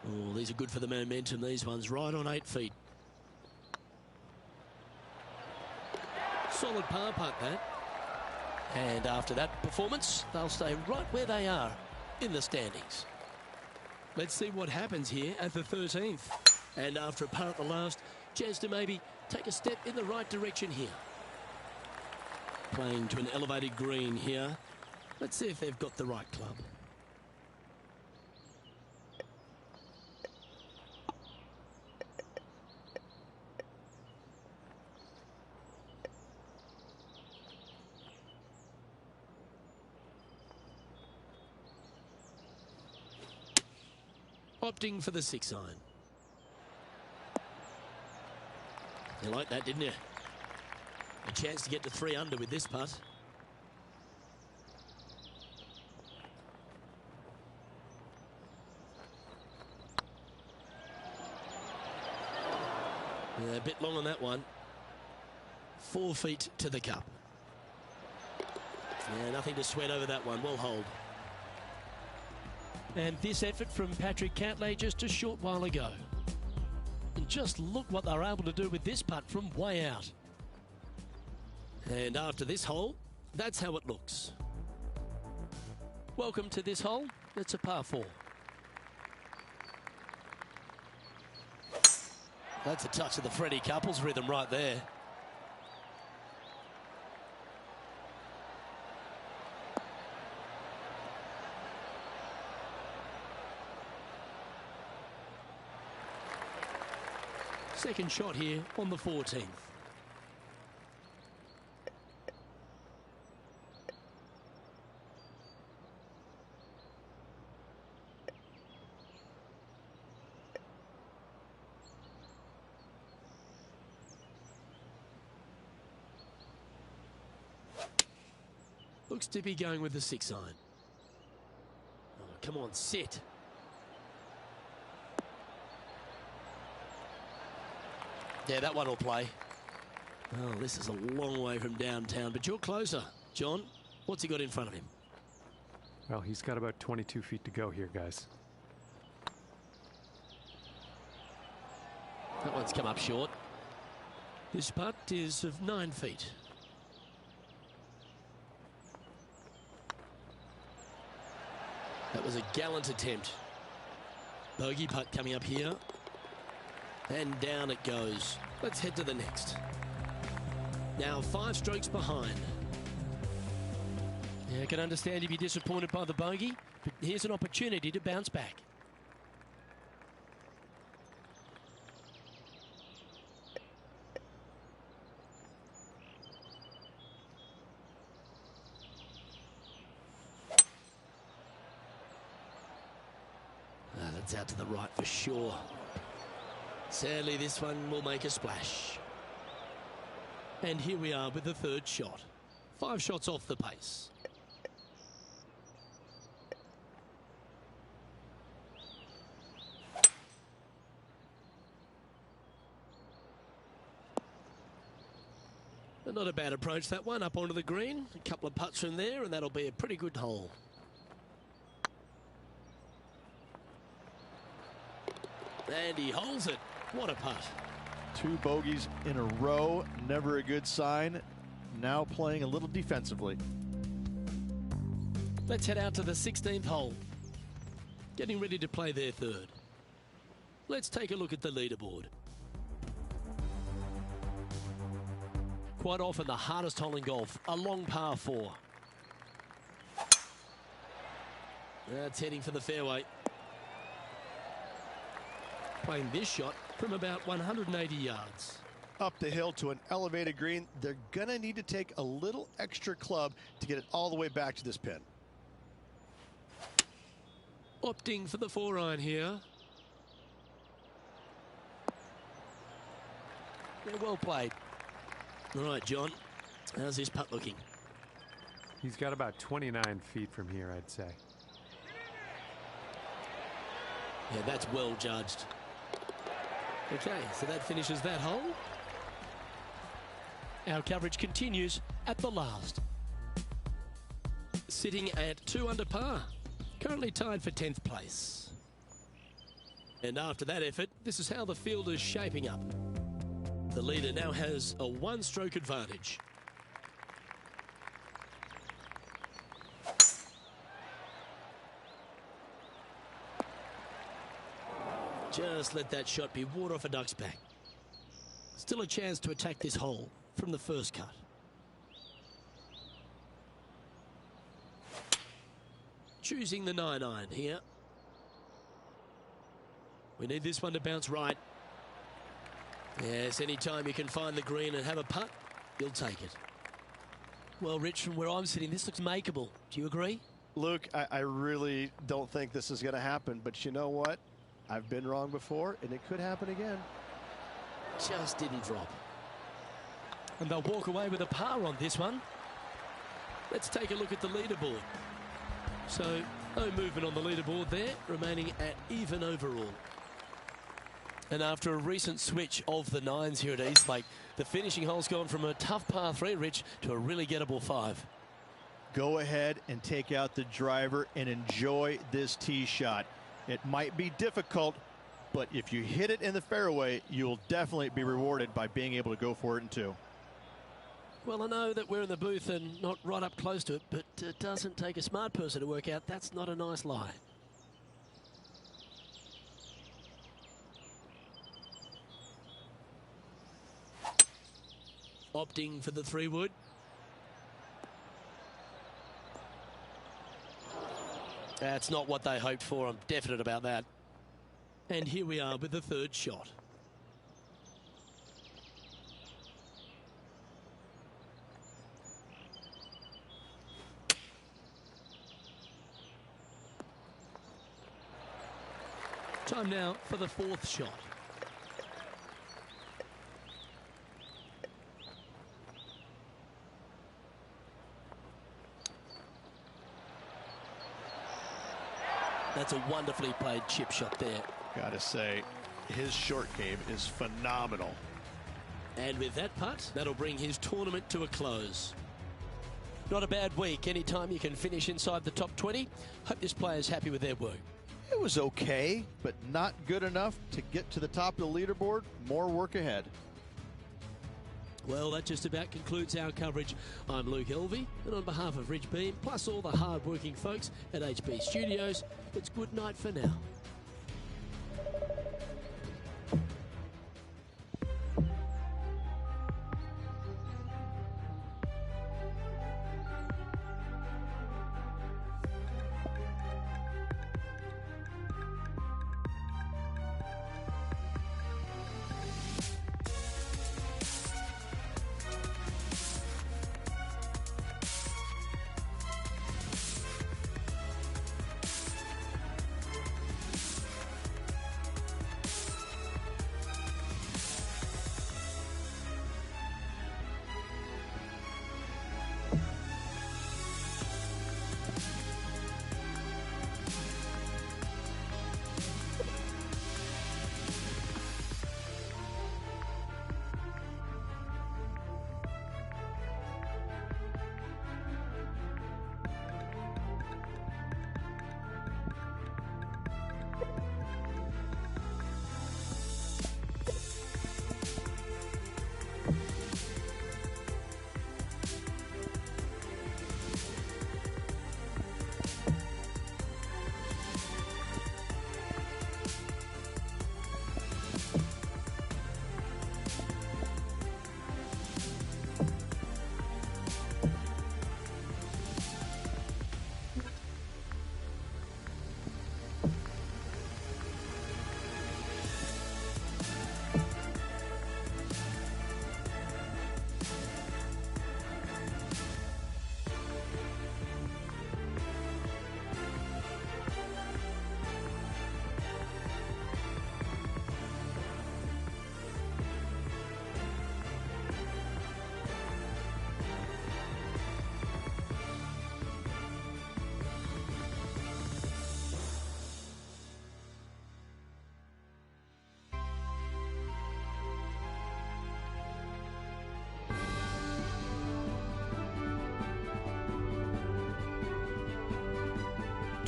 Oh, these are good for the momentum, these ones. Right on 8 feet. Solid par putt, that. And after that performance, they'll stay right where they are in the standings. Let's see what happens here at the 13th. And after a par at the last, chance to maybe take a step in the right direction here. Playing to an elevated green here. Let's see if they've got the right club. Opting for the 6-iron. You like that, didn't you? A chance to get to 3 under with this putt. Yeah, a bit long on that one. 4 feet to the cup. Yeah, nothing to sweat over that one. Well hold. And this effort from Patrick Cantlay just a short while ago. And just look what they're able to do with this putt from way out. And after this hole, that's how it looks. Welcome to this hole. It's a par 4. That's a touch of the Freddie Couples rhythm right there. Second shot here on the 14th. Looks to be going with the 6-iron. Oh, come on, sit. Yeah, that one will play. Oh, this is a long way from downtown, but you're closer. John, what's he got in front of him? Well, he's got about 22 feet to go here, guys. That one's come up short. This putt is of 9 feet. That was a gallant attempt. Bogey putt coming up here. And down it goes. Let's head to the next. Now 5 strokes behind. Yeah, I can understand if you're disappointed by the bogey, but here's an opportunity to bounce back. That's out to the right for sure. Sadly, this one will make a splash. And here we are with the third shot. 5 shots off the pace. Not a bad approach, that one, up onto the green. A couple of putts from there, and that'll be a pretty good hole. And he holds it. What a putt. 2 bogeys in a row, never a good sign. Now playing a little defensively. Let's head out to the 16th hole. Getting ready to play their third. Let's take a look at the leaderboard. Quite often the hardest hole in golf, a long par 4. That's heading for the fairway. Playing this shot from about 180 yards. Up the hill to an elevated green. They're going to need to take a little extra club to get it all the way back to this pin. Opting for the 4-iron here. Yeah, well played. All right, John, how's this putt looking? He's got about 29 feet from here, I'd say. Yeah, that's well judged. Okay, so that finishes that hole. Our coverage continues at the last. Sitting at 2 under par. Currently tied for 10th place. And after that effort, this is how the field is shaping up. The leader now has a 1-stroke advantage. Just let that shot be water off a duck's back. Still a chance to attack this hole from the first cut. Choosing the 9-iron here. We need this one to bounce right. Yes, anytime you can find the green and have a putt, you'll take it. Well, Rich, from where I'm sitting, this looks makeable. Do you agree? Luke, I really don't think this is going to happen, but you know what? I've been wrong before, and it could happen again. Just didn't drop. And they'll walk away with a par on this one. Let's take a look at the leaderboard. So, no movement on the leaderboard there, remaining at even overall. And after a recent switch of the 9s here at Eastlake, the finishing hole's gone from a tough par 3, Rich, to a really gettable 5. Go ahead and take out the driver and enjoy this tee shot. It might be difficult, but if you hit it in the fairway, you'll definitely be rewarded by being able to go for it in 2. Well, I know that we're in the booth and not right up close to it, but it doesn't take a smart person to work out that's not a nice lie. Opting for the 3-wood. That's not what they hoped for. I'm definite about that. And here we are with the third shot. Time now for the 4th shot. That's a wonderfully played chip shot there. Gotta say, his short game is phenomenal. And with that putt, that'll bring his tournament to a close. Not a bad week. Anytime you can finish inside the top 20. Hope this player's happy with their work. It was okay, but not good enough to get to the top of the leaderboard. More work ahead. Well, that just about concludes our coverage. I'm Luke Elvey, and on behalf of Rich Beam, plus all the hard-working folks at HB Studios, it's good night for now.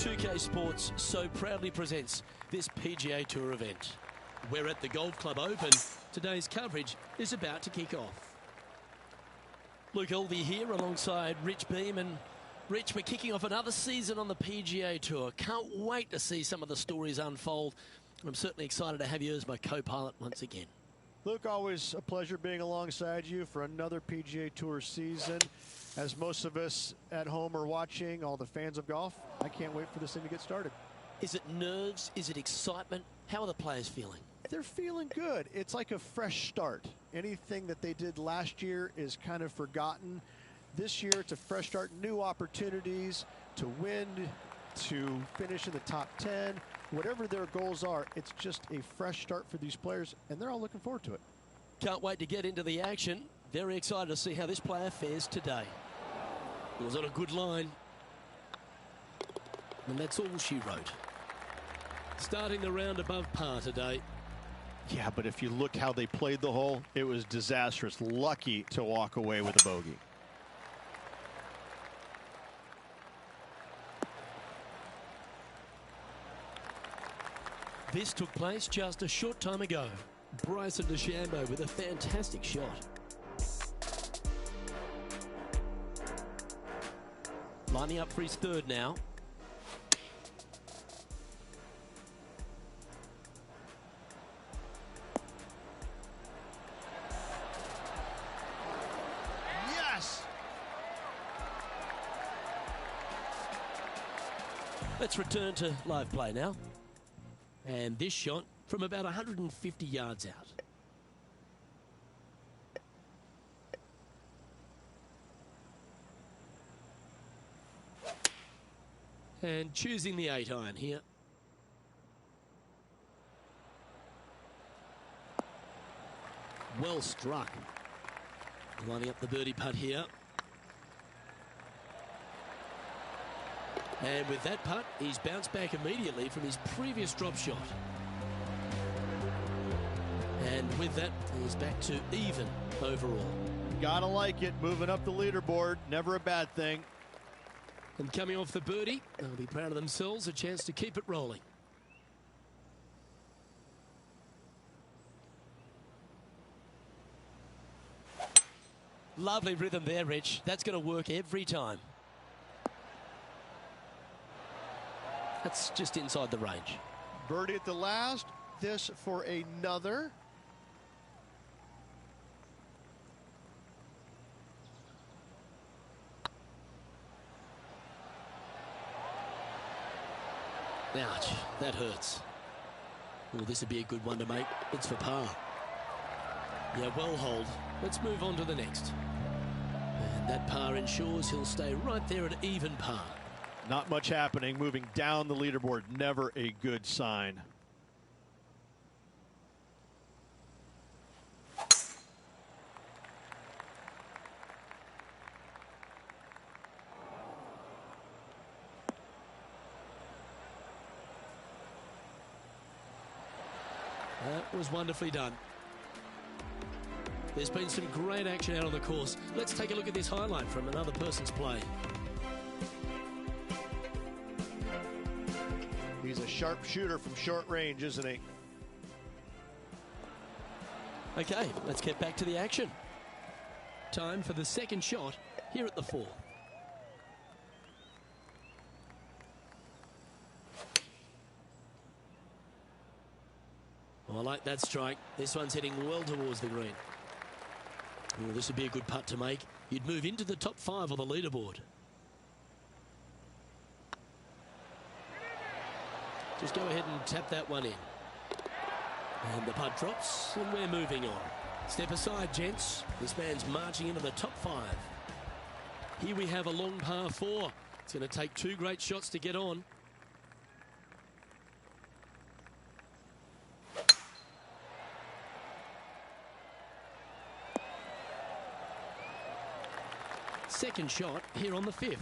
2K Sports so proudly presents this PGA Tour event. We're at the Golf Club Open. Today's coverage is about to kick off. Luke Elvey here alongside Rich Beam. And Rich, we're kicking off another season on the PGA Tour. Can't wait to see some of the stories unfold. I'm certainly excited to have you as my co-pilot once again. Luke, always a pleasure being alongside you for another PGA Tour season. As most of us at home are watching, all the fans of golf, I can't wait for this thing to get started. Is it nerves? Is it excitement? How are the players feeling? They're feeling good. It's like a fresh start. Anything that they did last year is kind of forgotten. This year, it's a fresh start, new opportunities to win, to finish in the top 10. Whatever their goals are, it's just a fresh start for these players, and they're all looking forward to it. Can't wait to get into the action. Very excited to see how this player fares today. It was on a good line. And that's all she wrote. Starting the round above par today. Yeah, but if you look how they played the hole, it was disastrous. Lucky to walk away with a bogey. This took place just a short time ago. Bryson DeChambeau with a fantastic shot. Lining up for his third now. Yes! Let's return to live play now. And this shot from about 150 yards out. And choosing the 8-iron here. Well struck. Lining up the birdie putt here. And with that putt, he's bounced back immediately from his previous drop shot. And with that, he's back to even overall. Gotta like it, moving up the leaderboard, never a bad thing. And coming off the birdie, they'll be proud of themselves, a chance to keep it rolling. Lovely rhythm there, Rich. That's going to work every time. That's just inside the range. Birdie at the last. This for another. Ouch, that hurts. Oh, this would be a good one to make. It's for par. Yeah, well hold. Let's move on to the next. And that par ensures he'll stay right there at even par. Not much happening, moving down the leaderboard, never a good sign. That was wonderfully done. There's been some great action out on the course. Let's take a look at this highlight from another person's play. He's a sharp shooter from short range, isn't he? Okay, let's get back to the action. Time for the second shot here at the 4. Oh, I like that strike. This one's heading well towards the green. Oh, this would be a good putt to make. You'd move into the top 5 on the leaderboard. Just go ahead and tap that one in. And the putt drops, and we're moving on. Step aside, gents. This man's marching into the top 5. Here we have a long par 4. It's going to take 2 great shots to get on. Second shot here on the 5th.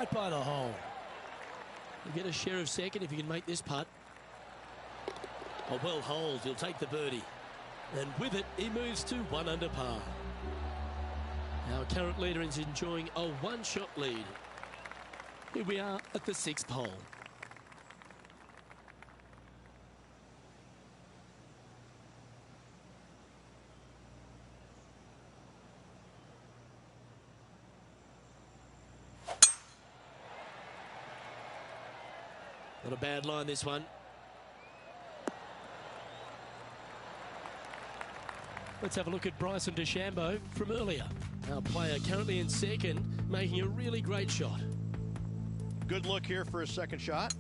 right by the hole. You get a share of second if you can make this putt. A well holed, he'll take the birdie. And with it, he moves to 1 under par. Our current leader is enjoying a one-shot lead. Here we are at the 6th hole. Not a bad line, this one. Let's have a look at Bryson DeChambeau from earlier. Our player currently in second, making a really great shot. Good look here for his second shot.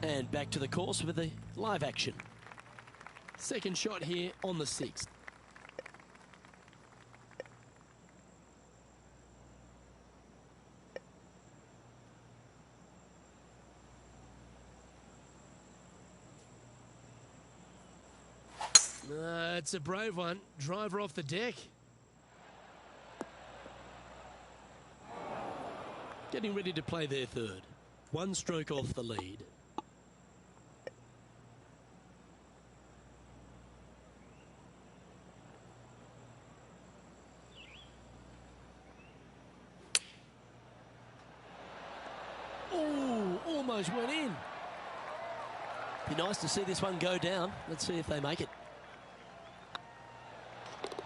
And back to the course with the live action. Second shot here on the 6th. It's a brave one. Driver off the deck. Getting ready to play their third. 1 stroke off the lead. Oh, almost went in. Be nice to see this one go down. Let's see if they make it.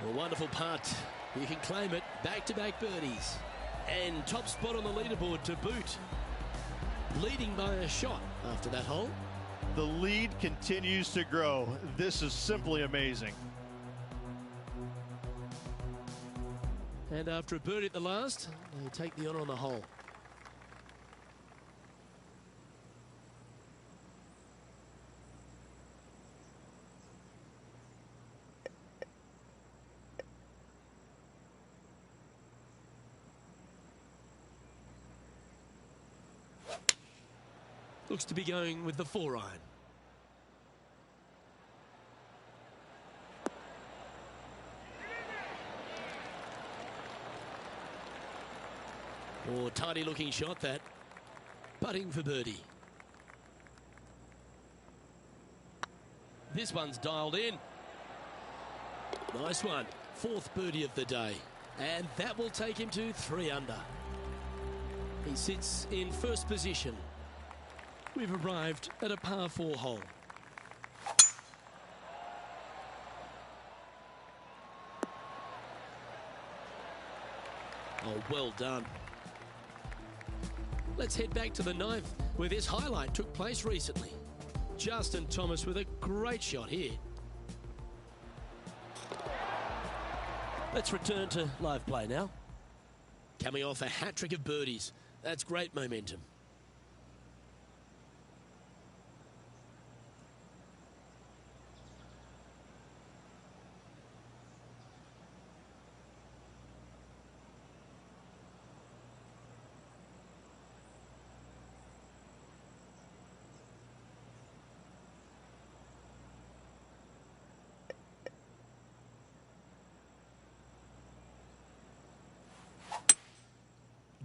A wonderful putt. You can claim it. Back-to-back birdies. And top spot on the leaderboard to boot. Leading by a shot after that hole. The lead continues to grow. This is simply amazing. And after a birdie at the last, they take the honour on the hole. Looks to be going with the 4-iron. Oh, tidy looking shot that. Putting for birdie. This one's dialed in. Nice one. 4th birdie of the day. And that will take him to 3 under. He sits in first position. We've arrived at a par 4 hole. Oh, well done. Let's head back to the 9th, where this highlight took place recently. Justin Thomas with a great shot here. Let's return to live play now. Coming off a hat-trick of birdies. That's great momentum.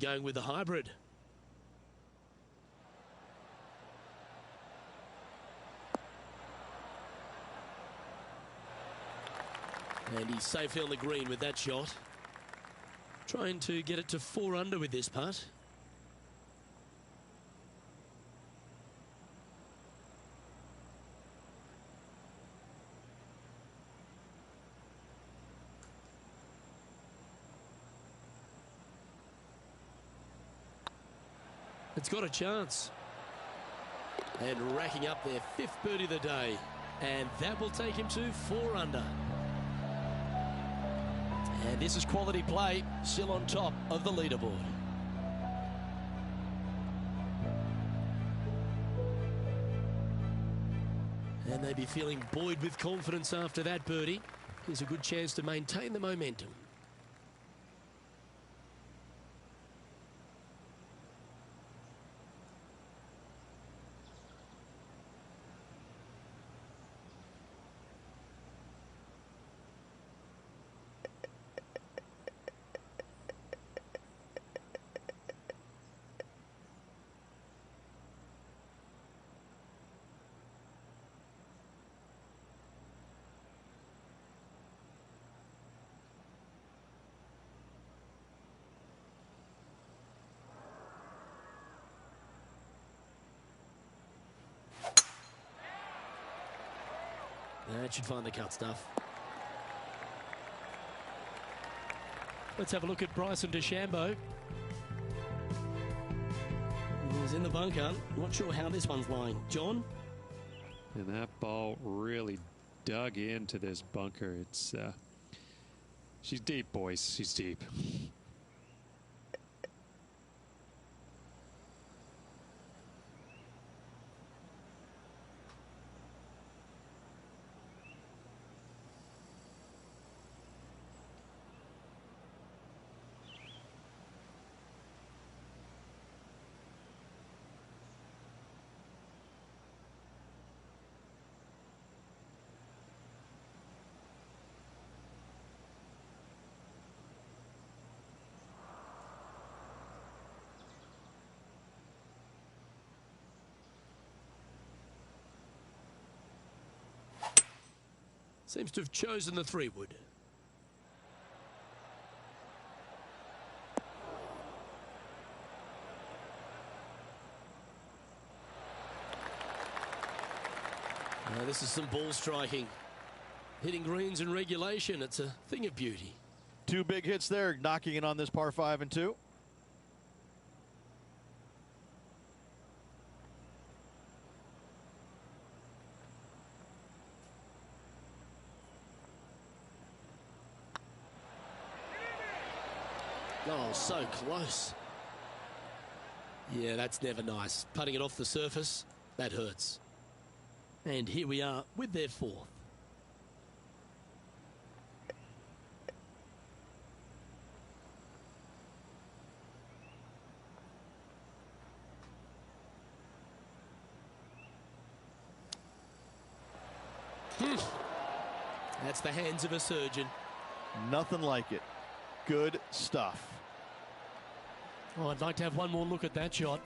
Going with the hybrid. And he's safely on the green with that shot. Trying to get it to 4 under with this putt. It's got a chance. And racking up their 5th birdie of the day. And that will take him to 4 under. And this is quality play, still on top of the leaderboard. And they'd be feeling buoyed with confidence after that birdie. Here's a good chance to maintain the momentum. That should find the cut stuff. Let's have a look at Bryson DeChambeau. He's in the bunker. Not sure how this one's lying. John? And that ball really dug into this bunker. It's she's deep, boys. She's deep. Seems to have chosen the 3-wood. Now this is some ball striking. Hitting greens in regulation, it's a thing of beauty. 2 big hits there, knocking it on this par 5 and 2. Oh, so close. Yeah, that's never nice. Putting it off the surface, that hurts. And here we are with their 4th. That's the hands of a surgeon. Nothing like it. Good stuff. Oh, I'd like to have one more look at that shot.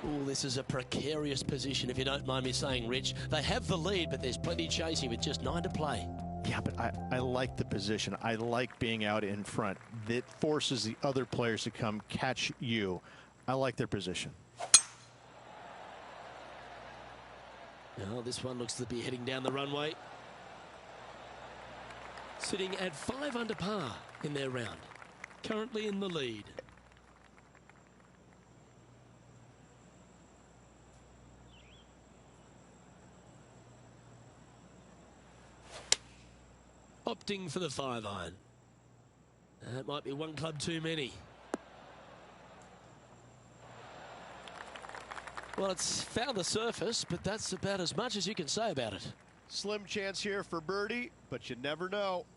Oh, this is a precarious position, if you don't mind me saying, Rich. They have the lead, but there's plenty chasing with just 9 to play. Yeah, but I like the position. I like being out in front. That forces the other players to come catch you. I like their position. Now, this one looks to be heading down the runway. Sitting at 5 under par in their round. Currently in the lead. Opting for the 5-iron. That might be one club too many. Well, it's found the surface, but that's about as much as you can say about it. Slim chance here for birdie, but you never know.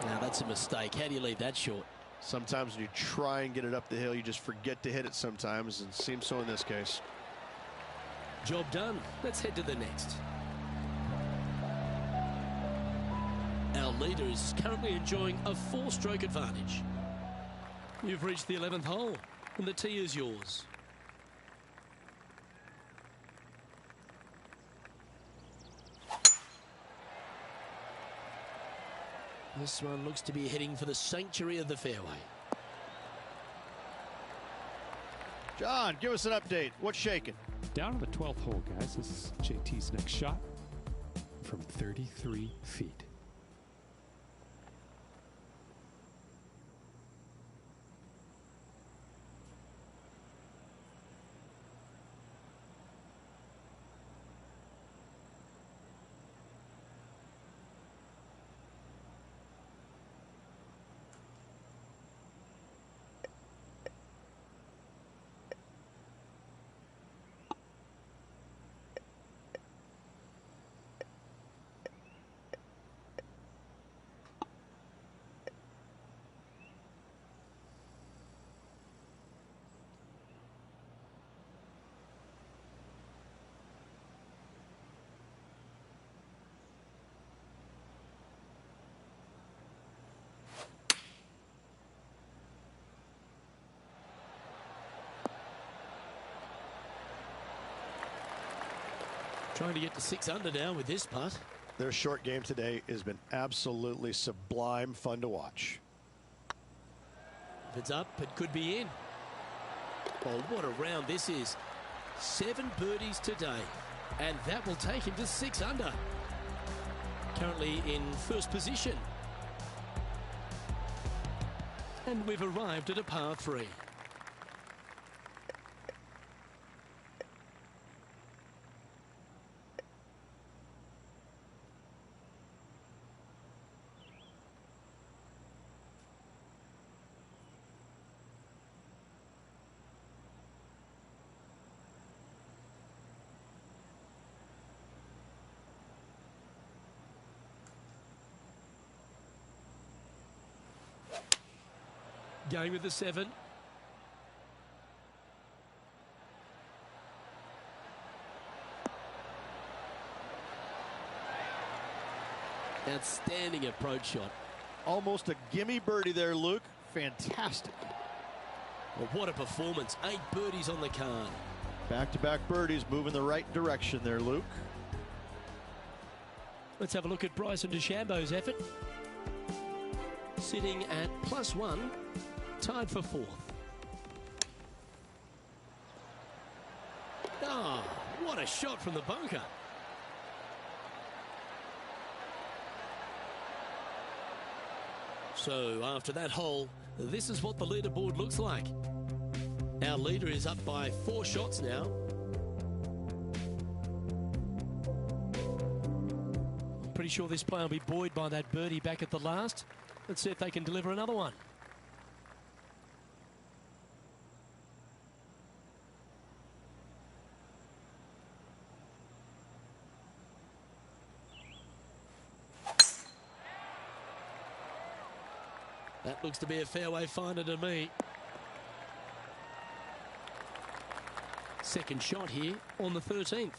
Now, that's a mistake. How do you leave that short? Sometimes when you try and get it up the hill, you just forget to hit it sometimes, and it seems so in this case. Job done. Let's head to the next. Our leader is currently enjoying a 4-stroke advantage. You've reached the 11th hole, and the tee is yours. This one looks to be heading for the sanctuary of the fairway. John, give us an update. What's shaking? Down to the 12th hole, guys. This is JT's next shot from 33 feet. Trying to get to 6 under now with this putt. Their short game today has been absolutely sublime fun to watch. If it's up, it could be in. Oh, what a round this is. 7 birdies today, and that will take him to 6 under. Currently in first position. And we've arrived at a par 3. Going with the 7. Outstanding approach shot. Almost a gimme birdie there, Luke. Fantastic. Well, what a performance. 8 birdies on the card. Back-to-back birdies, moving the right direction there, Luke. Let's have a look at Bryson DeChambeau's effort. Sitting at +1, tied for 4th. Ah, what a shot from the bunker. So after that hole, this is what the leaderboard looks like. Our leader is up by 4 shots now. I'm pretty sure this player will be buoyed by that birdie back at the last. Let's see if they can deliver another one. That looks to be a fairway finder to me. Second shot here on the 13th.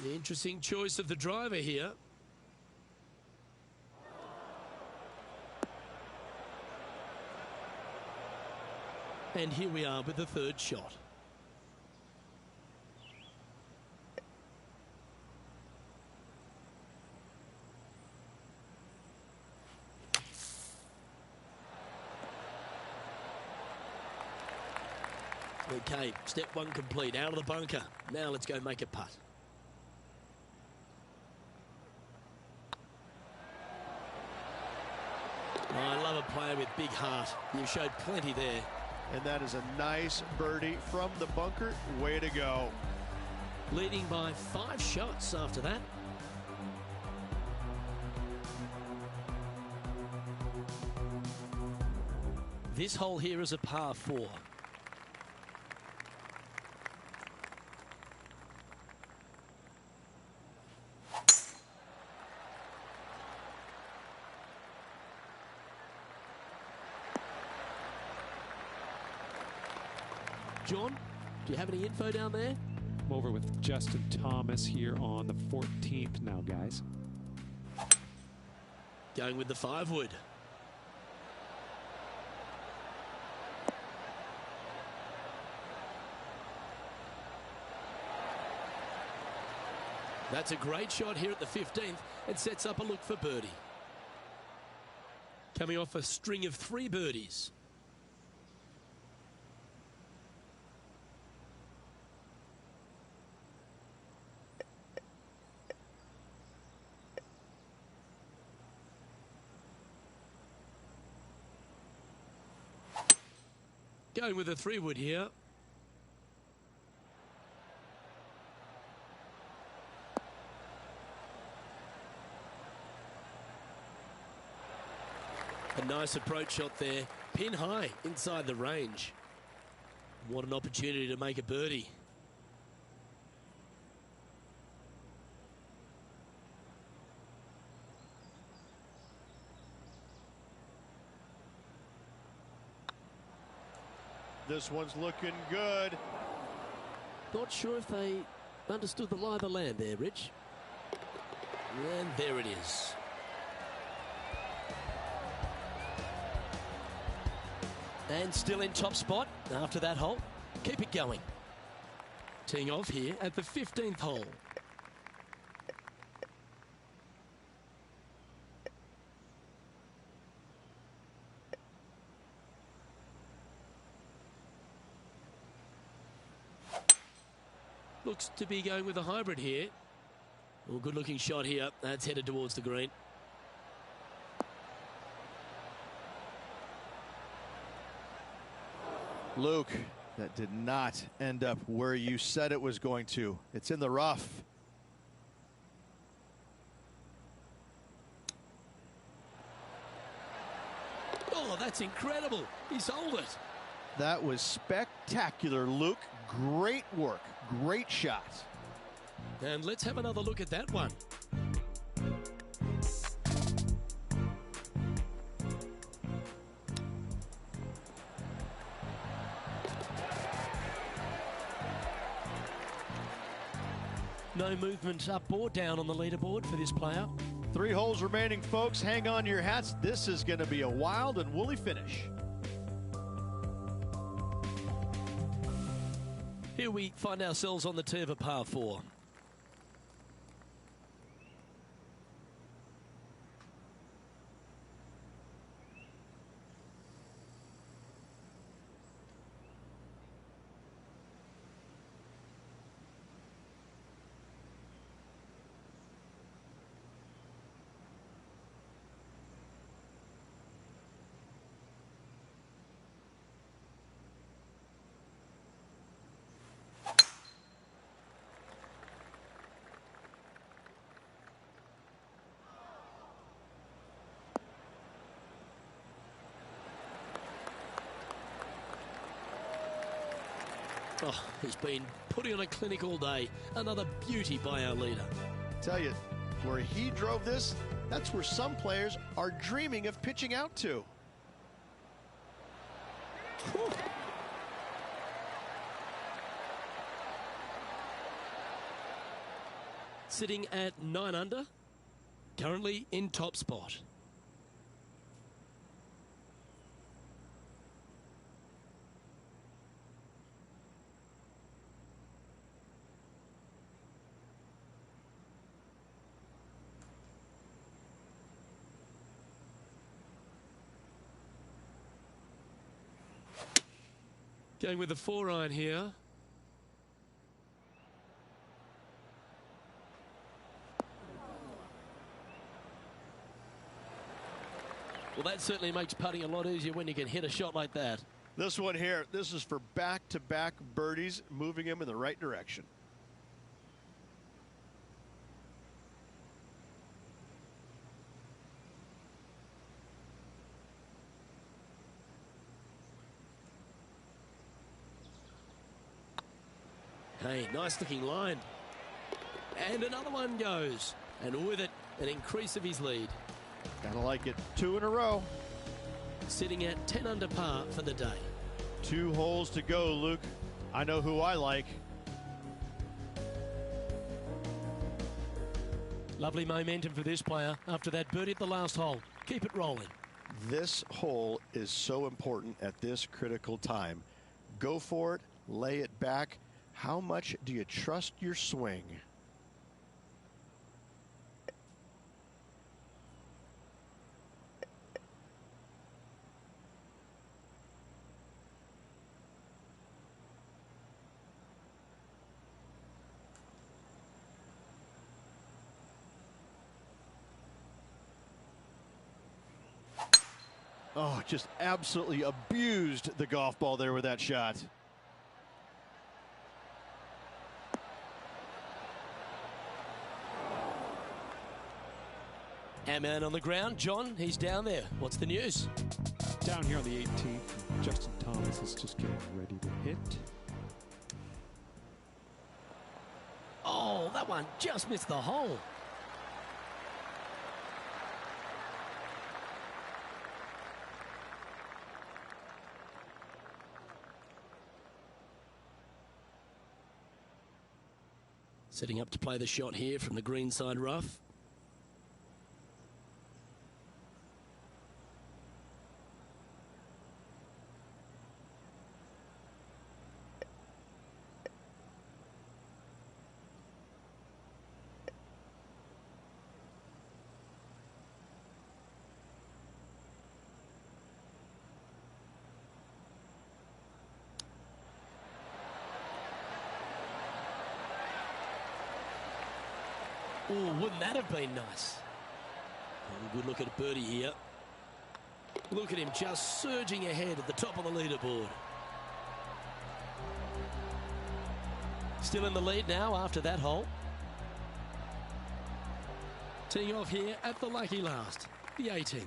The interesting choice of the driver here. And here we are with the 3rd shot. Okay, step 1 complete, out of the bunker. Now let's go make a putt. Oh, I love a player with big heart. You showed plenty there. And that is a nice birdie from the bunker. Way to go. Leading by 5 shots after that. This hole here is a par 4. John, do you have any info down there? I'm over with Justin Thomas here on the 14th now, guys. Going with the 5-wood. That's a great shot here at the 15th. It sets up a look for birdie. Coming off a string of 3 birdies. Going with a 3-wood here. A nice approach shot there. Pin high inside the range. What an opportunity to make a birdie. This one's looking good. Not sure if they understood the lie of the land there, Rich. And there it is. And still in top spot after that hole. Keep it going. Teeing off here at the 15th hole. Looks to be going with a hybrid here. Well, good looking shot here. That's headed towards the green. Luke, that did not end up where you said it was going to. It's in the rough. Oh, that's incredible. He sold it. That was spectacular, Luke. Great work. Great shot. And let's have another look at that one. No movement up or down on the leaderboard for this player. 3 holes remaining, folks. Hang on to your hats. This is going to be a wild and woolly finish. Here we find ourselves on the tee of a par 4. Oh, he's been putting on a clinic all day. Another beauty by our leader. Tell you, where he drove this, that's where some players are dreaming of pitching out to. Whew. Sitting at 9 under, currently in top spot. Going with the 4-iron here. Well, that certainly makes putting a lot easier when you can hit a shot like that. This one here, this is for back-to-back birdies, moving him in the right direction. Hey, nice looking line. And another one goes. And with it, an increase of his lead. Kinda like it. 2 in a row. Sitting at 10 under par for the day. 2 holes to go, Luke. I know who I like. Lovely momentum for this player after that birdie at the last hole. Keep it rolling. This hole is so important at this critical time. Go for it, lay it back. How much do you trust your swing? Oh, just absolutely abused the golf ball there with that shot. Our man on the ground, John, he's down there. What's the news? Down here on the 18th, Justin Thomas is just getting ready to hit. Oh, that one just missed the hole. Setting up to play the shot here from the greenside rough. Oh, wouldn't that have been nice? Oh, good look at birdie here. Look at him just surging ahead at the top of the leaderboard. Still in the lead now after that hole. Teeing off here at the lucky last, the 18th.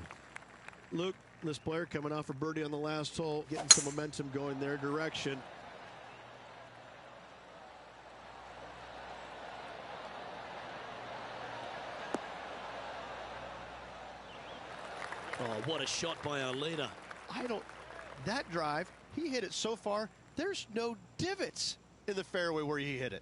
Luke, this player coming off a birdie on the last hole, getting some momentum going their direction. Oh, what a shot by our leader. That drive, he hit it so far, there's no divots in the fairway where he hit it.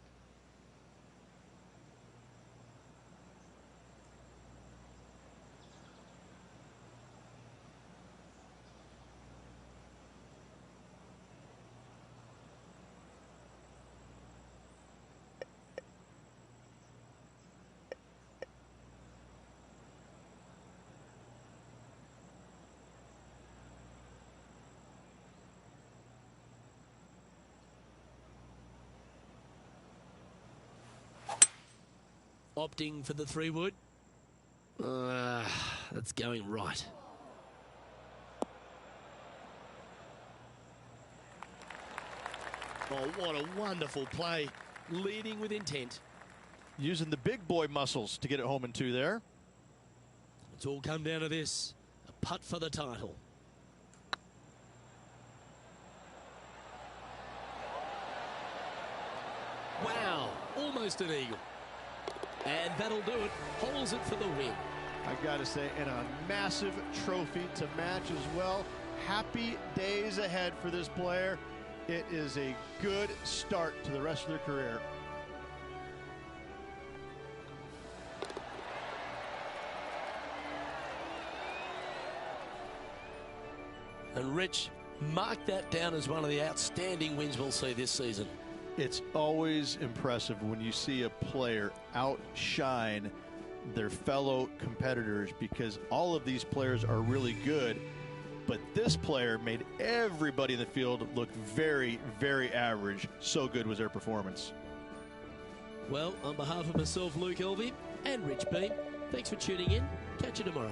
Opting for the 3-wood. That's going right. Oh, what a wonderful play. Leading with intent. Using the big boy muscles to get it home in 2 there. It's all come down to this. A putt for the title. Wow, almost an eagle. And that'll do it. Holds it for the win. I got to say, and a massive trophy to match as well. Happy days ahead for this player. It is a good start to the rest of their career. And Rich, mark that down as one of the outstanding wins we'll see this season. It's always impressive when you see a player outshine their fellow competitors, because all of these players are really good, but this player made everybody in the field look very, very average. So good was their performance. Well, on behalf of myself, Luke Elvey, and Rich Beam, thanks for tuning in. Catch you tomorrow.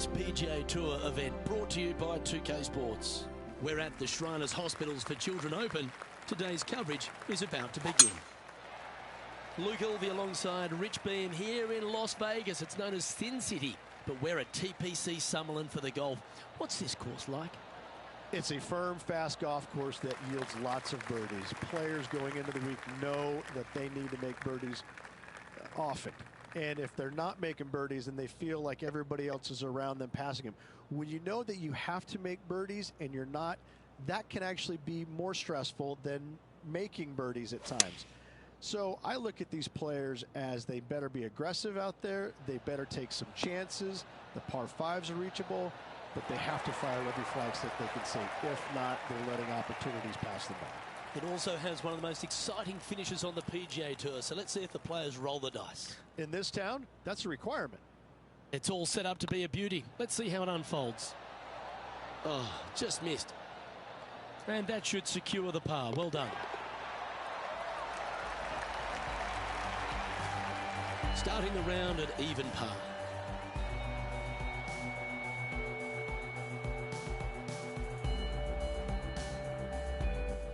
this PGA Tour event brought to you by 2K Sports. We're at the Shriners Hospitals for Children Open. Today's coverage is about to begin. Luke Ilvey alongside Rich Beam here in Las Vegas. It's known as Sin City, but we're at TPC Summerlin for the golf. What's this course like? It's a firm, fast golf course that yields lots of birdies. Players going into the week know that they need to make birdies often. And if they're not making birdies and they feel like everybody else is around them passing them, when you know that you have to make birdies and you're not, that can actually be more stressful than making birdies at times. So I look at these players as they better be aggressive out there. They better take some chances. The par fives are reachable, but they have to fire every flag stick they can see. If not, they're letting opportunities pass them by. It also has one of the most exciting finishes on the PGA Tour, so let's see if the players roll the dice. In this town, that's a requirement. It's all set up to be a beauty. Let's see how it unfolds. Oh, just missed. And that should secure the par. Well done. Starting the round at even par.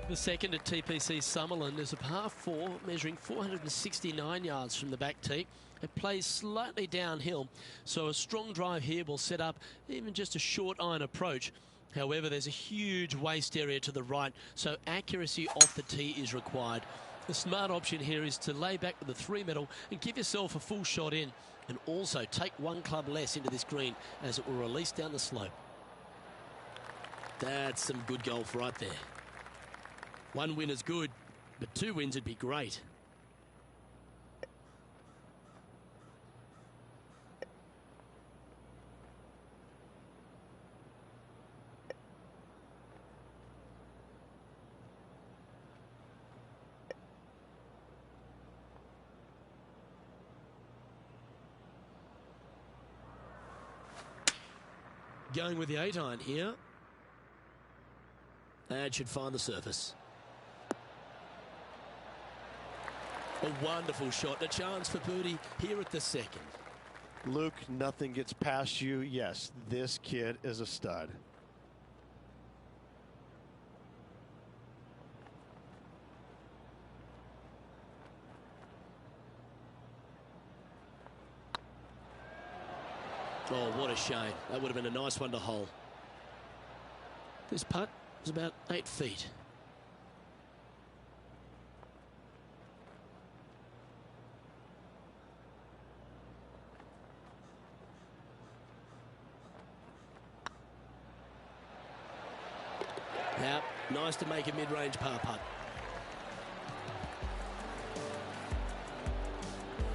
The second at TPC Summerlin is a par 4 measuring 469 yards from the back tee. It plays slightly downhill, so a strong drive here will set up even just a short iron approach. However, there's a huge waste area to the right, so accuracy off the tee is required. The smart option here is to lay back with a 3-metal and give yourself a full shot in, and also take one club less into this green as it will release down the slope. That's some good golf right there. One win is good, but 2 wins would be great. Going with the 8-iron here. That should find the surface. A wonderful shot, a chance for birdie here at the second. Luke, nothing gets past you. Yes, this kid is a stud. Oh, what a shame. That would have been a nice one to hole. This putt was about 8 feet. Now, nice to make a mid-range par putt.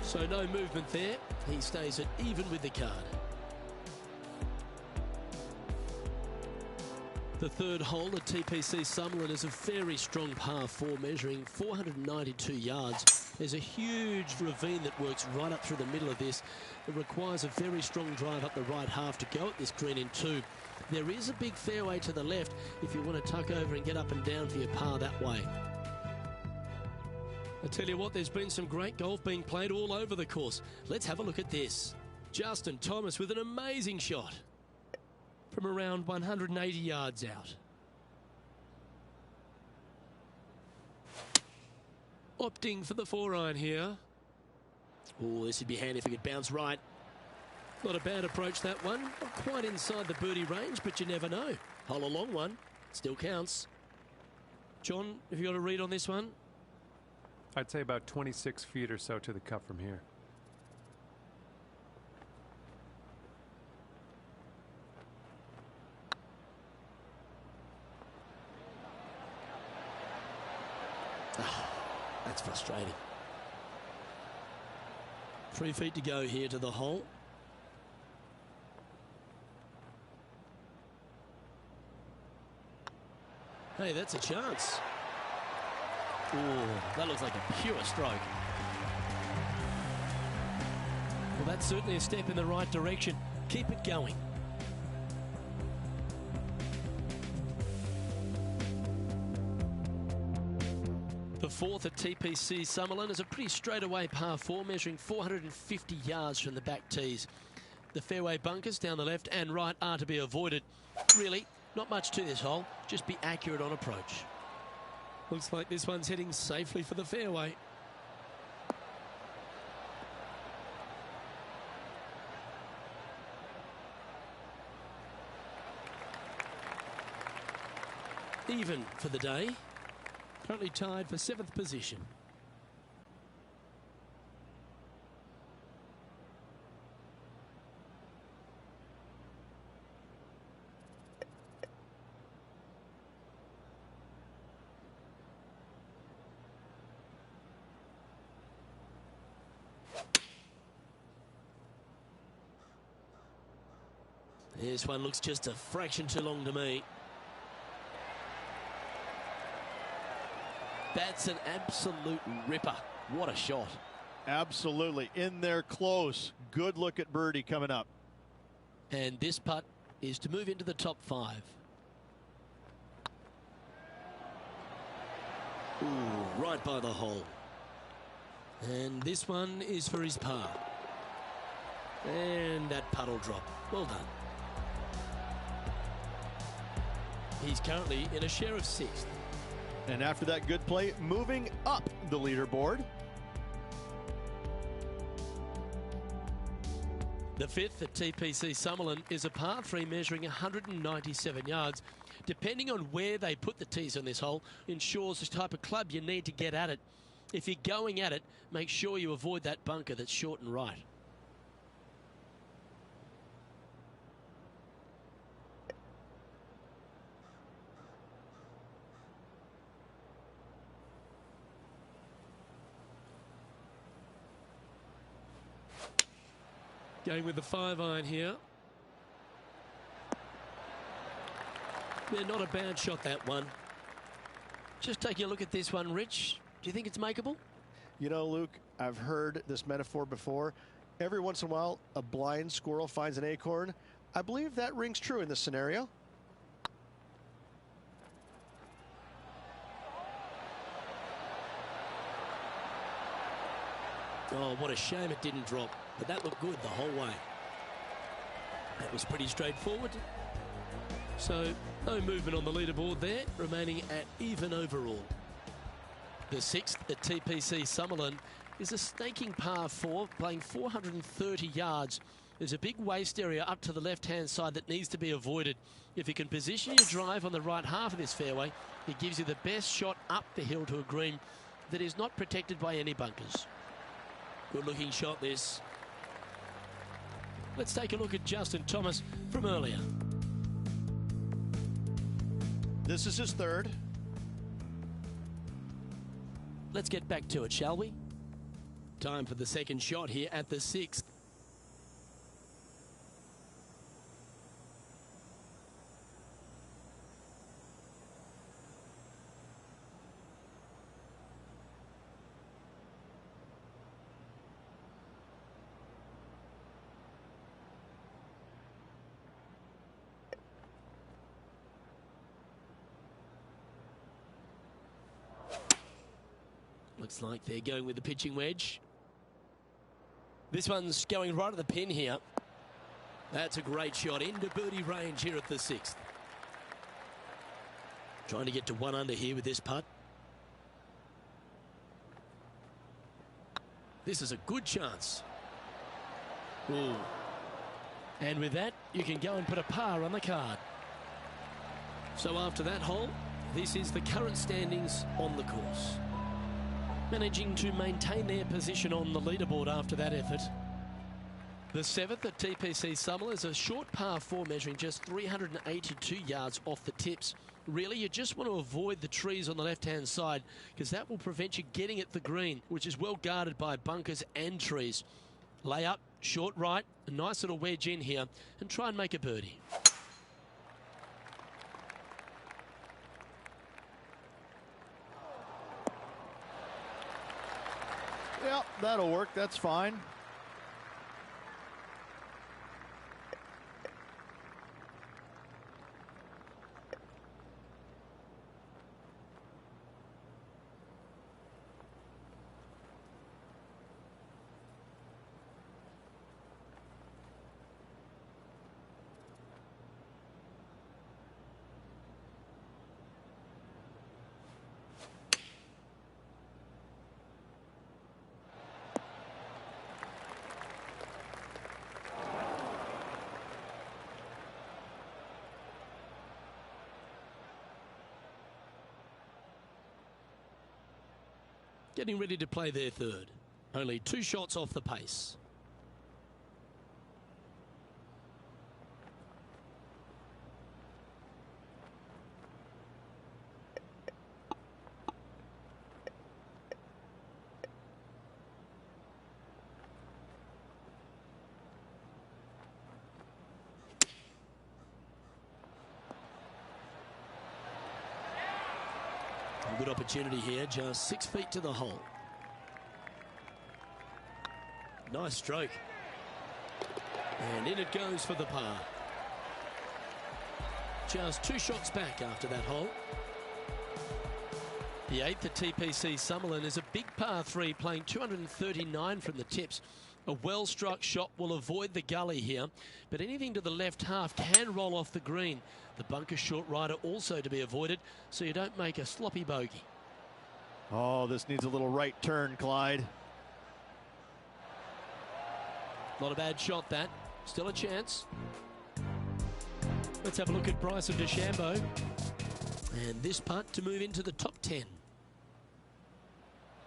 So no movement there. He stays at even with the card. The third hole at TPC Summerlin is a very strong par 4 measuring 492 yards. There's a huge ravine that works right up through the middle of this. It requires a very strong drive up the right half to go at this green in 2. There is a big fairway to the left if you want to tuck over and get up and down for your par that way. I tell you what, there's been some great golf being played all over the course. Let's have a look at this. Justin Thomas with an amazing shot from around 180 yards out. Opting for the 4-iron here. Oh, this would be handy if it could bounce right. Not a bad approach, that one. Not quite inside the birdie range, but you never know. Hole a long one. Still counts. John, have you got a read on this one? I'd say about 26 feet or so to the cup from here. That's frustrating. 3 feet to go here to the hole. Hey, that's a chance. Ooh, that looks like a pure stroke. Well, that's certainly a step in the right direction. Keep it going. The fourth at TPC Summerlin is a pretty straightaway par 4 measuring 450 yards from the back tees. The fairway bunkers down the left and right are to be avoided. Really, not much to this hole. Just be accurate on approach. Looks like this one's heading safely for the fairway. Even for the day. Currently tied for 7th position. This one looks just a fraction too long to me. That's an absolute ripper. What a shot. Absolutely. In there close. Good look at birdie coming up. And this putt is to move into the top 5. Ooh, right by the hole. And this one is for his par. And that putt will drop. Well done. He's currently in a share of 6th. And after that good play, moving up the leaderboard. The 5th at TPC Summerlin is a par 3 measuring 197 yards. Depending on where they put the tees on this hole, ensures the type of club you need to get at it. If you're going at it, make sure you avoid that bunker that's short and right. Going with the 5-iron here. Yeah, not a bad shot, that one. Just taking a look at this one, Rich. Do you think it's makeable? You know, Luke, I've heard this metaphor before. Every once in a while, a blind squirrel finds an acorn. I believe that rings true in this scenario. Oh, what a shame it didn't drop. But that looked good the whole way. That was pretty straightforward. So, no movement on the leaderboard there, remaining at even overall. The 6th at TPC Summerlin is a snaking par 4, playing 430 yards. There's a big waste area up to the left-hand side that needs to be avoided. If you can position your drive on the right half of this fairway, it gives you the best shot up the hill to a green that is not protected by any bunkers. Good-looking shot, this. Let's take a look at Justin Thomas from earlier. This is his 3rd. Let's get back to it, shall we? Time for the 2nd shot here at the 6th. Looks like they're going with the pitching wedge. This one's going right at the pin here. That's a great shot into birdie range here at the 6th. Trying to get to 1 under here with this putt. This is a good chance. Ooh. And with that, you can go and put a par on the card. So after that hole, this is the current standings on the course. Managing to maintain their position on the leaderboard after that effort. The 7th at TPC Summerlin is a short par 4 measuring just 382 yards off the tips. Really, you just want to avoid the trees on the left-hand side because that will prevent you getting at the green, which is well guarded by bunkers and trees. Lay up, short right, a nice little wedge in here, and try and make a birdie. Yeah, that'll work. That's fine. getting ready to play their third. Only 2 shots off the pace. A good opportunity here, just 6 feet to the hole. Nice stroke. And in it goes for the par. Just 2 shots back after that hole. The 8th at TPC Summerlin is a big par 3, playing 239 from the tips. A well-struck shot will avoid the gully here, but anything to the left half can roll off the green. The bunker short rider also to be avoided, so you don't make a sloppy bogey. Oh, this needs a little right turn, Clyde. Not a bad shot, that. Still a chance. Let's have a look at Bryson DeChambeau. And this putt to move into the top 10.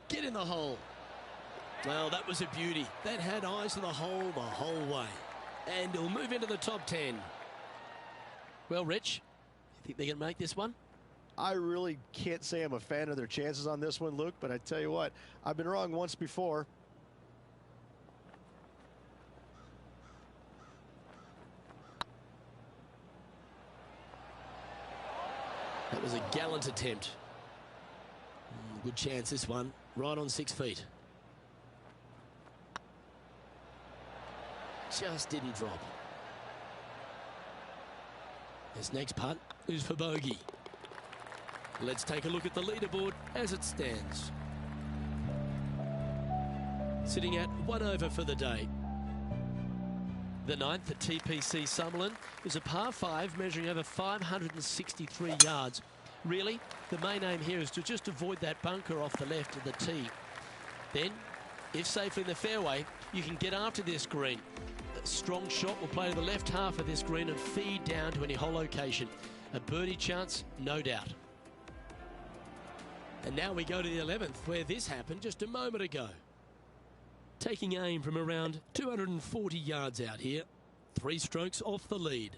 Get in the hole. Well, that was a beauty. That had eyes to the whole way. And he'll move into the top 10. Well, Rich, you think they're going to make this one? I really can't say I'm a fan of their chances on this one, Luke, but I tell you what, I've been wrong once before. That was a gallant attempt. Good chance, this one. Right on 6 feet. Just didn't drop. This next putt is for bogey. Let's take a look at the leaderboard as it stands. Sitting at 1 over for the day. The 9th at TPC Summerlin is a par 5 measuring over 563 yards. Really, the main aim here is to just avoid that bunker off the left of the tee. Then, if safely in the fairway, you can get after this green. A strong shot will play to the left half of this green and feed down to any hole location. A birdie chance, no doubt. And now we go to the 11th, where this happened just a moment ago. Taking aim from around 240 yards out here. 3 strokes off the lead.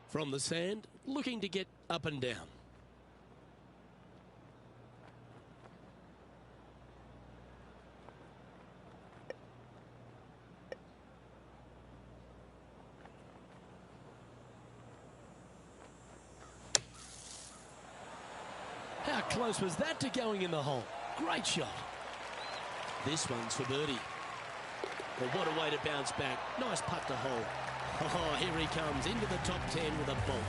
From the sand, looking to get up and down. How close was that to going in the hole? Great shot. This one's for birdie. Well, what a way to bounce back. Nice putt to hole. Oh, here he comes into the top 10 with a bolt.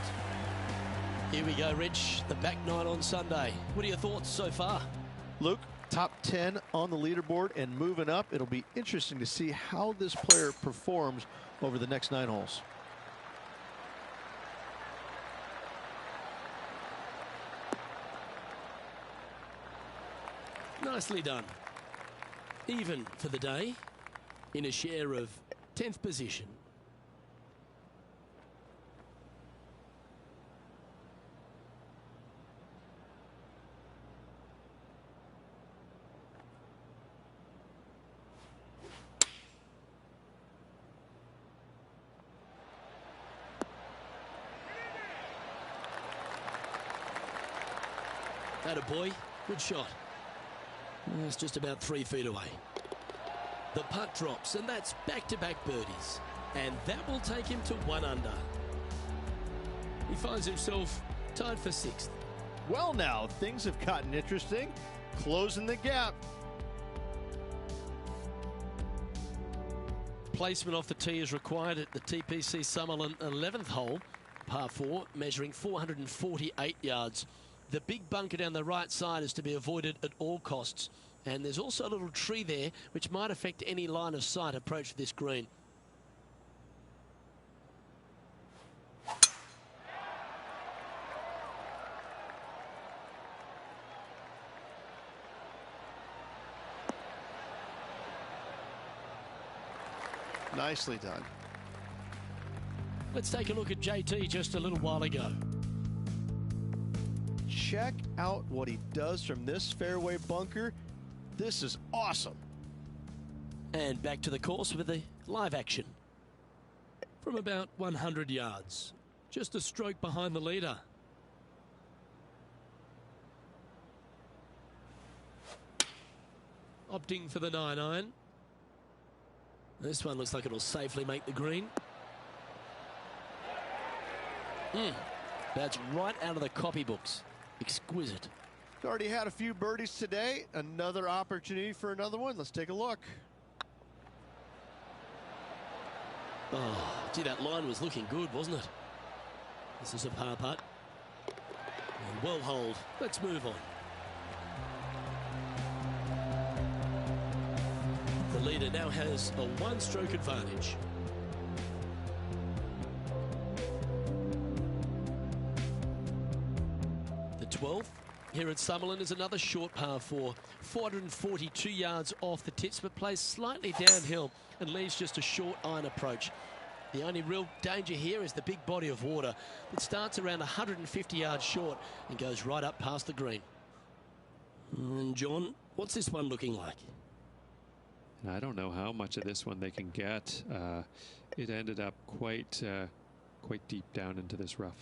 Here we go, Rich. The back 9 on Sunday. What are your thoughts so far? Luke, top 10 on the leaderboard and moving up. It'll be interesting to see how this player performs over the next 9 holes. Nicely done. Even for the day, in a share of 10th position. Atta boy, good shot. It's just about 3 feet away. The putt drops, and that's back-to-back birdies. And that will take him to 1 under. He finds himself tied for 6th. Well, now, things have gotten interesting. Closing the gap. Placement off the tee is required at the TPC Summerlin 11th hole, par 4, measuring 448 yards. The big bunker down the right side is to be avoided at all costs. And there's also a little tree there which might affect any line of sight approach to this green. Nicely done. Let's take a look at JT just a little while ago. Check out what he does from this fairway bunker. This is awesome. And back to the course with the live action. From about 100 yards. Just a stroke behind the leader. Opting for the 9-iron. This one looks like it'll safely make the green. That's right out of the copybooks. Exquisite. Already had a few birdies today. Another opportunity for another one. Let's take a look. Oh, gee, that line was looking good, wasn't it? This is a par putt. And well holed. Let's move on. The leader now has a one-stroke advantage. The 12th here at Summerlin is another short par 4. 442 yards off the tips, but plays slightly downhill and leaves just a short iron approach. The only real danger here is the big body of water that starts around 150 yards short and goes right up past the green. And John, what's this one looking like? I don't know how much of this one they can get. It ended up quite deep down into this rough.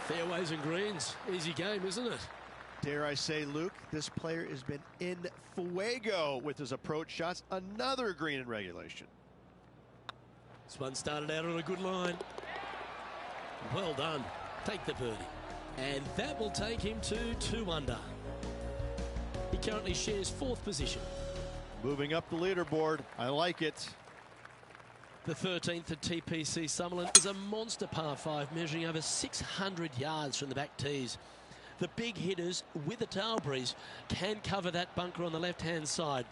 Fairways and greens. Easy game, isn't it? Dare I say, Luke, this player has been in fuego with his approach shots. Another green in regulation. This one started out on a good line. Well done. Take the birdie. And that will take him to 2 under. He currently shares 4th position. Moving up the leaderboard. I like it. The 13th at TPC Summerlin is a monster par 5 measuring over 600 yards from the back tees. The big hitters with a tail breeze can cover that bunker on the left-hand side.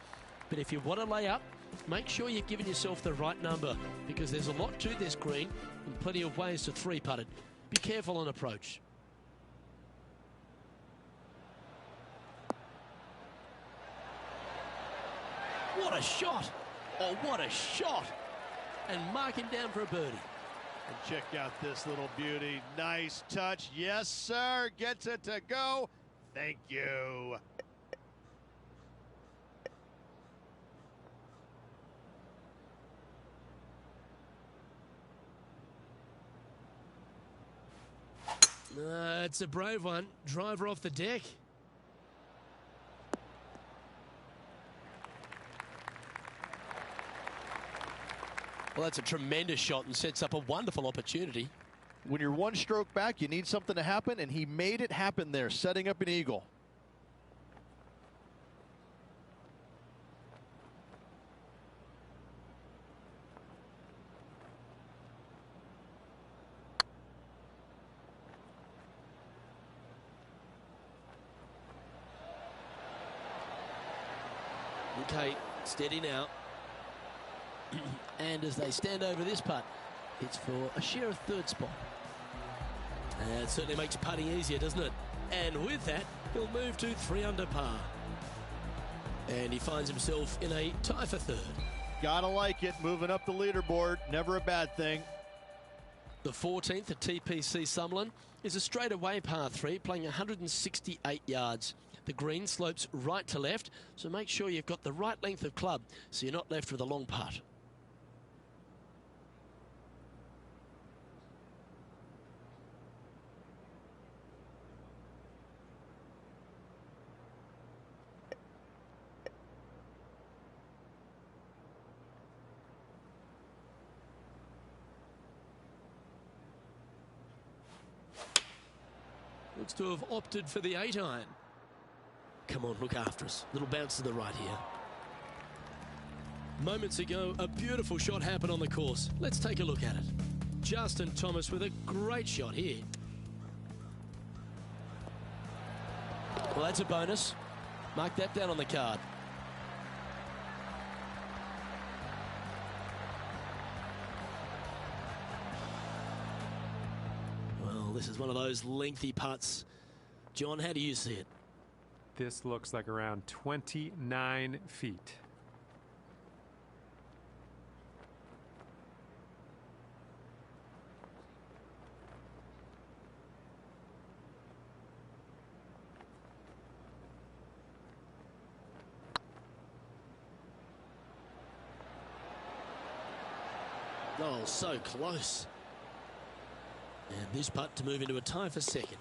But if you want to lay up, make sure you've given yourself the right number because there's a lot to this green and plenty of ways to 3-putt it. Be careful on approach. What a shot! Oh, what a shot! And mark him down for a birdie. And check out this little beauty. Nice touch. Yes, sir. Gets it to go. Thank you. It's a brave one. Driver off the deck. Well, that's a tremendous shot and sets up a wonderful opportunity. When you're one stroke back, you need something to happen, and he made it happen there, setting up an eagle. Okay, steady now. And as they stand over this putt, it's for a share of 3rd spot. And it certainly makes putting easier, doesn't it? And with that, he'll move to 3 under par. And he finds himself in a tie for 3rd. Gotta like it, moving up the leaderboard, never a bad thing. The 14th at TPC Summerlin is a straightaway par 3, playing 168 yards. The green slopes right to left, so make sure you've got the right length of club so you're not left with a long putt. Looks to have opted for the 8-iron. Come on, look after us. Little bounce to the right here. Moments ago, a beautiful shot happened on the course. Let's take a look at it. Justin Thomas with a great shot here. Well, that's a bonus. Mark that down on the card. Well, this is one of those lengthy putts. John, how do you see it? This looks like around 29 feet. Oh, so close. And this putt to move into a tie for second.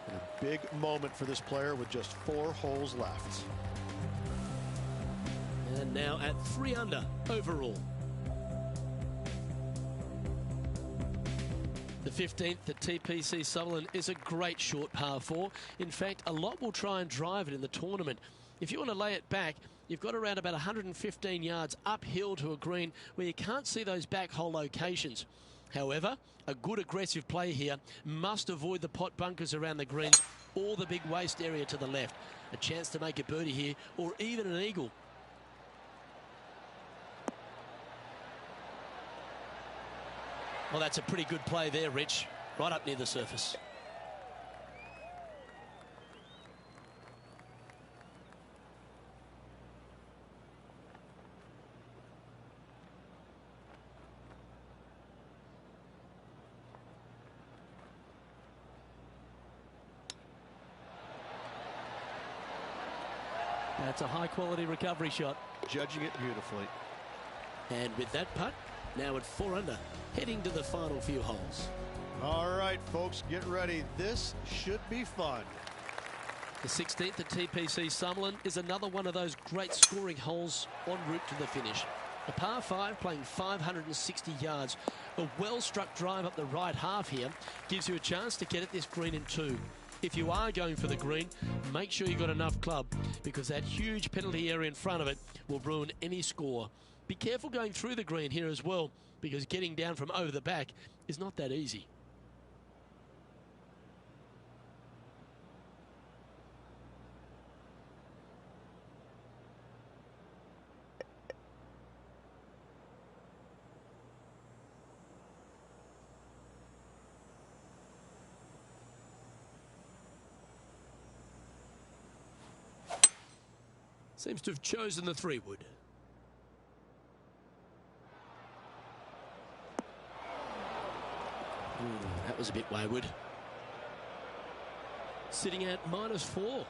And a big moment for this player with just 4 holes left. And now at 3 under overall. The 15th at TPC Sutherland is a great short par 4. In fact, a lot will try and drive it in the tournament. If you want to lay it back, you've got around about 115 yards uphill to a green where you can't see those back hole locations. However, a good aggressive play here must avoid the pot bunkers around the greens or the big waste area to the left. A chance to make a birdie here or even an eagle. Well, that's a pretty good play there, Rich. Right up near the surface. That's a high-quality recovery shot. Judging it beautifully. And with that putt, now at 4 under, heading to the final few holes. All right, folks, get ready. This should be fun. The 16th at TPC Sutherland is another one of those great scoring holes en route to the finish. A par 5 playing 560 yards. A well-struck drive up the right half here gives you a chance to get at this green in 2. If you are going for the green, make sure you've got enough club because that huge penalty area in front of it will ruin any score. Be careful going through the green here as well because getting down from over the back is not that easy. Seems to have chosen the 3-wood. That was a bit wayward. Sitting at -4.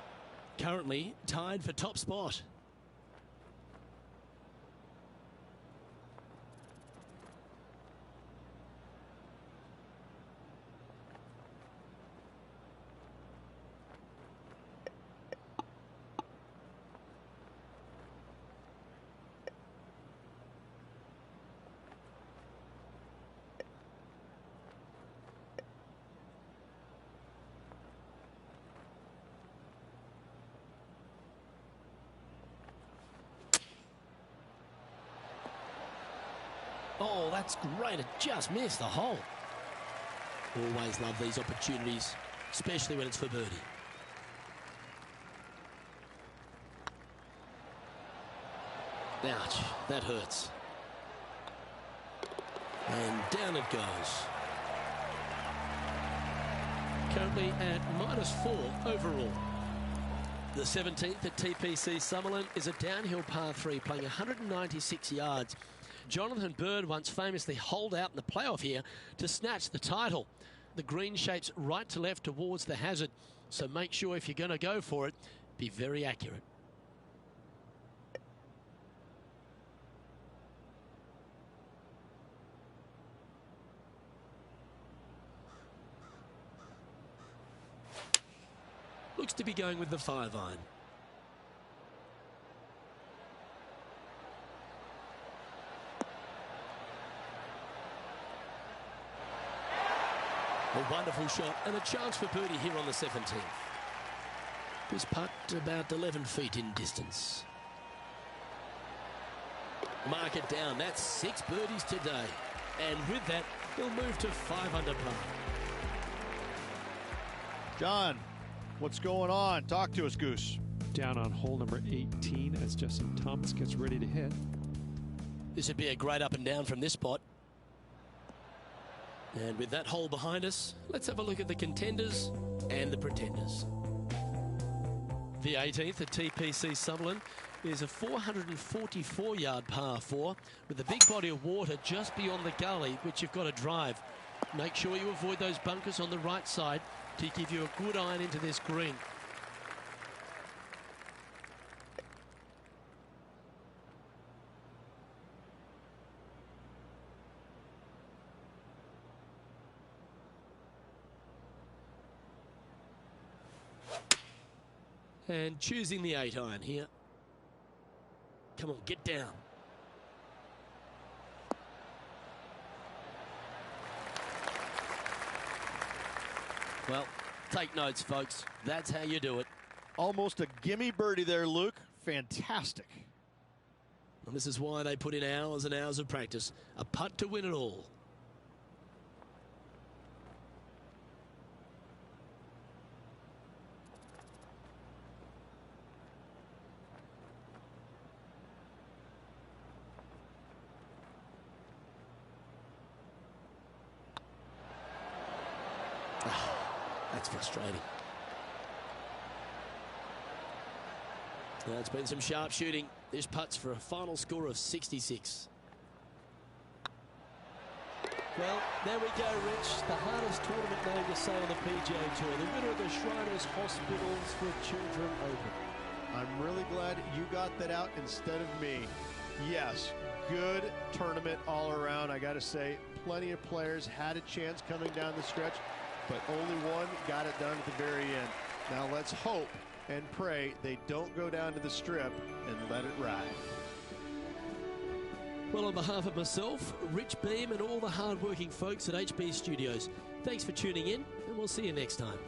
Currently tied for top spot. Oh, that's great. It just missed the hole. Always love these opportunities, especially when it's for birdie. Ouch, that hurts. And down it goes. Currently at -4 overall. The 17th at TPC Sutherland is a downhill par 3 playing 196 yards. Jonathan Bird once famously holed out in the playoff here to snatch the title. The green shapes right to left towards the hazard, so make sure if you're going to go for it, be very accurate. Looks to be going with the 5-iron. A wonderful shot and a chance for birdie here on the 17th. This putt about 11 feet in distance. Mark it down. That's 6 birdies today. And with that, he'll move to 5 under par. John, what's going on? Talk to us, Goose. Down on hole number 18 as Justin Thomas gets ready to hit. This would be a great up and down from this spot. And with that hole behind us, let's have a look at the contenders and the pretenders. The 18th at TPC Sutherland is a 444-yard par 4 with a big body of water just beyond the gully, which you've got to drive. Make sure you avoid those bunkers on the right side to give you a good iron into this green. And choosing the 8-iron here. Come on, get down. Well, take notes, folks. That's how you do it. Almost a gimme birdie there, Luke. Fantastic. And this is why they put in hours and hours of practice. A putt to win it all. That's frustrating. Now, it's been some sharp shooting. This putt's for a final score of 66. Well, there we go, Rich. The hardest tournament name to say on the PGA Tour. The winner of the Shriners Hospitals for Children Open. I'm really glad you got that out instead of me. Yes, good tournament all around. I got to say, plenty of players had a chance coming down the stretch, but only one got it done at the very end. Now let's hope and pray they don't go down to the strip and let it ride. Well, on behalf of myself, Rich Beam, and all the hard-working folks at HB Studios, thanks for tuning in, and we'll see you next time.